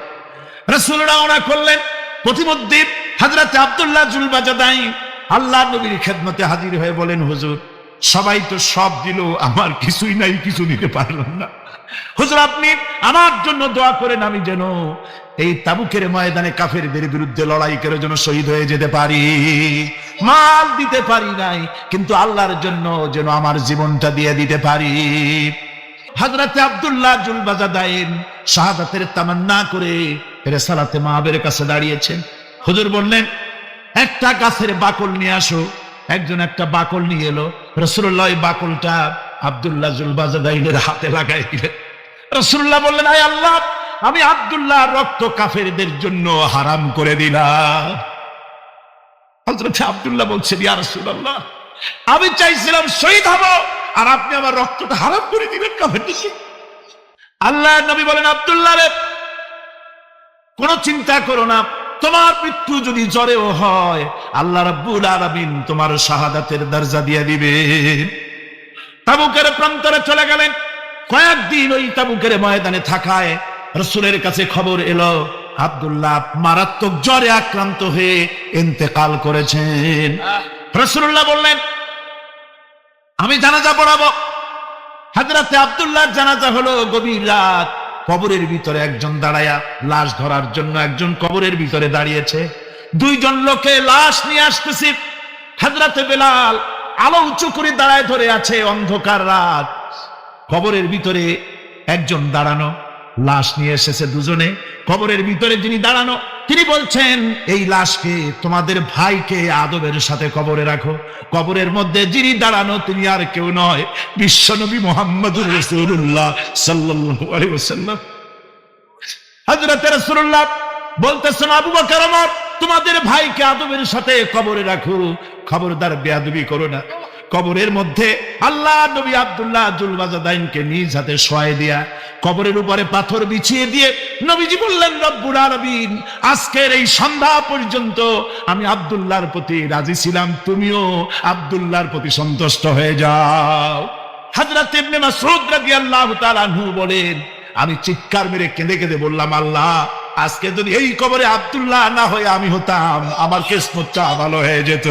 C: রাসূল রওনা করলেন। প্রতিমধ্যে হযরত আব্দুল্লাহ জুলবাজাদাইন আল্লাহর নবীর খেদমতে হাজির হয়ে বলেন, হুজুর সবাই তো সব দিল, আমার কিছুই নাই, কিছু দিতে পারলাম না। হুজুর আপনি আমার জন্য দোয়া করেন, আমি যেন এই তাবুকের ময়দানে কাফেরদের বিরুদ্ধে লড়াই করে যেন শহীদ হয়ে যেতে পারি। মাল দিতে পারি নাই, কিন্তু আল্লাহর জন্য যেন আমার জীবনটা দিয়ে দিতে পারি। হযরত আব্দুল্লাহ জুলবাজাদাইন শাহাদাতের তামান্না করে রিসালাতে মাহবের কাছে দাঁড়িয়েছেন। হুজুর বললেন, একটা গাছের বাকল নিয়ে আসো। একজন একটা বাকল নিয়ে এলো। রাসূলুল্লাহ ওই বাকলটা আব্দুল্লাহ জুলবাজাদাইনের হাতে লাগাই দিলেন। রাসূলুল্লাহ বললেন, আয় আল্লাহ, আমি আব্দুল্লাহ রক্ত কাফেরদের জন্য হারাম করে দিলাম। হযরত আব্দুল্লাহ বলছেন, ইয়া রাসূলুল্লাহ, আমি চাইছিলাম শহীদ হব, আর আপনি আমার রক্তটা হারাম করে দিলেন কাফেরদের জন্য। আল্লাহর নবী বলেন, আব্দুল্লাহ রে, কোনো চিন্তা করো না, তোমার মৃত্যু যদি জ্বরেও হয়, আল্লাহ রাব্বুল আলামিন তোমার শাহাদাতের দরজা দিয়ে দিবেন। তাবুকের প্রান্তরে চলে গেলেন। কয়েকদিন ওই তাবুকের ময়দানে থাকায় রাসূলের কাছে খবর এলো, আব্দুল্লাহ মারাত্মক জ্বরে আক্রান্ত হয়ে ইন্তেকাল করেছেন। রাসূলুল্লাহ বললেন, আমি জানাজা পড়াবো। হযরতে আব্দুল্লাহর জানাজা হলো গভীর রাত। কবরের ভিতরে একজন দাঁড়ায়া লাশ ধরার জন্য একজন কবরের ভিতরে দাঁড়িয়েছে। দুইজন লোকে লাশ নিয়ে আসতেছে। হযরতে বেলাল আলো উঁচু করে দাঁড়ায় ধরে আছে। অন্ধকার রাত, কবরের ভিতরে একজন দাঁড়ানো, লাশ নিয়ে এসেছে দুজনে। কবরের ভিতরে যিনি দাঁড়ানো তিনি বলছেন, এই লাশকে তোমাদের ভাইকে আদবের সাথে কবরে রাখো। কবরের মধ্যে যিনি দাঁড়ানো তিনি আর কেউ নয়, বিশ্বনবী মুহাম্মদুর রাসূলুল্লাহ সাল্লাল্লাহু আলাইহি ওয়াসাল্লাম। হযরত রাসূলুল্লাহ বলতেছেন, আবু বকর ওমর, তোমাদের ভাইকে আদবের সাথে কবরে রাখো, খবরদার বেয়াদবি করো না। কবরের মধ্যে আল্লাহ নবী আব্দুল্লাহ জুলবাজাদাইনকে নিজ হাতে শোয়াই দিয়া কবরের উপরে পাথর বিছিয়ে দিয়ে নবীজি বললেন, রব্বুল আলামিন, আজকের এই সন্ধ্যা পর্যন্ত আমি আব্দুল্লাহর প্রতি রাজি ছিলাম, তুমিও আব্দুল্লাহর প্রতি সন্তুষ্ট হয়ে যাও। হযরত ইবনে মাসউদ রাদিয়াল্লাহু তাআলা আনহু বলেন, আমি চিৎকার মেরে কেঁদে কেঁদে বললাম, আল্লাহ, আজকে যদি এই কবরে আব্দুল্লাহ না হয়ে আমি হতাম, আমার কিসমতটা ভালো হয়ে যেত।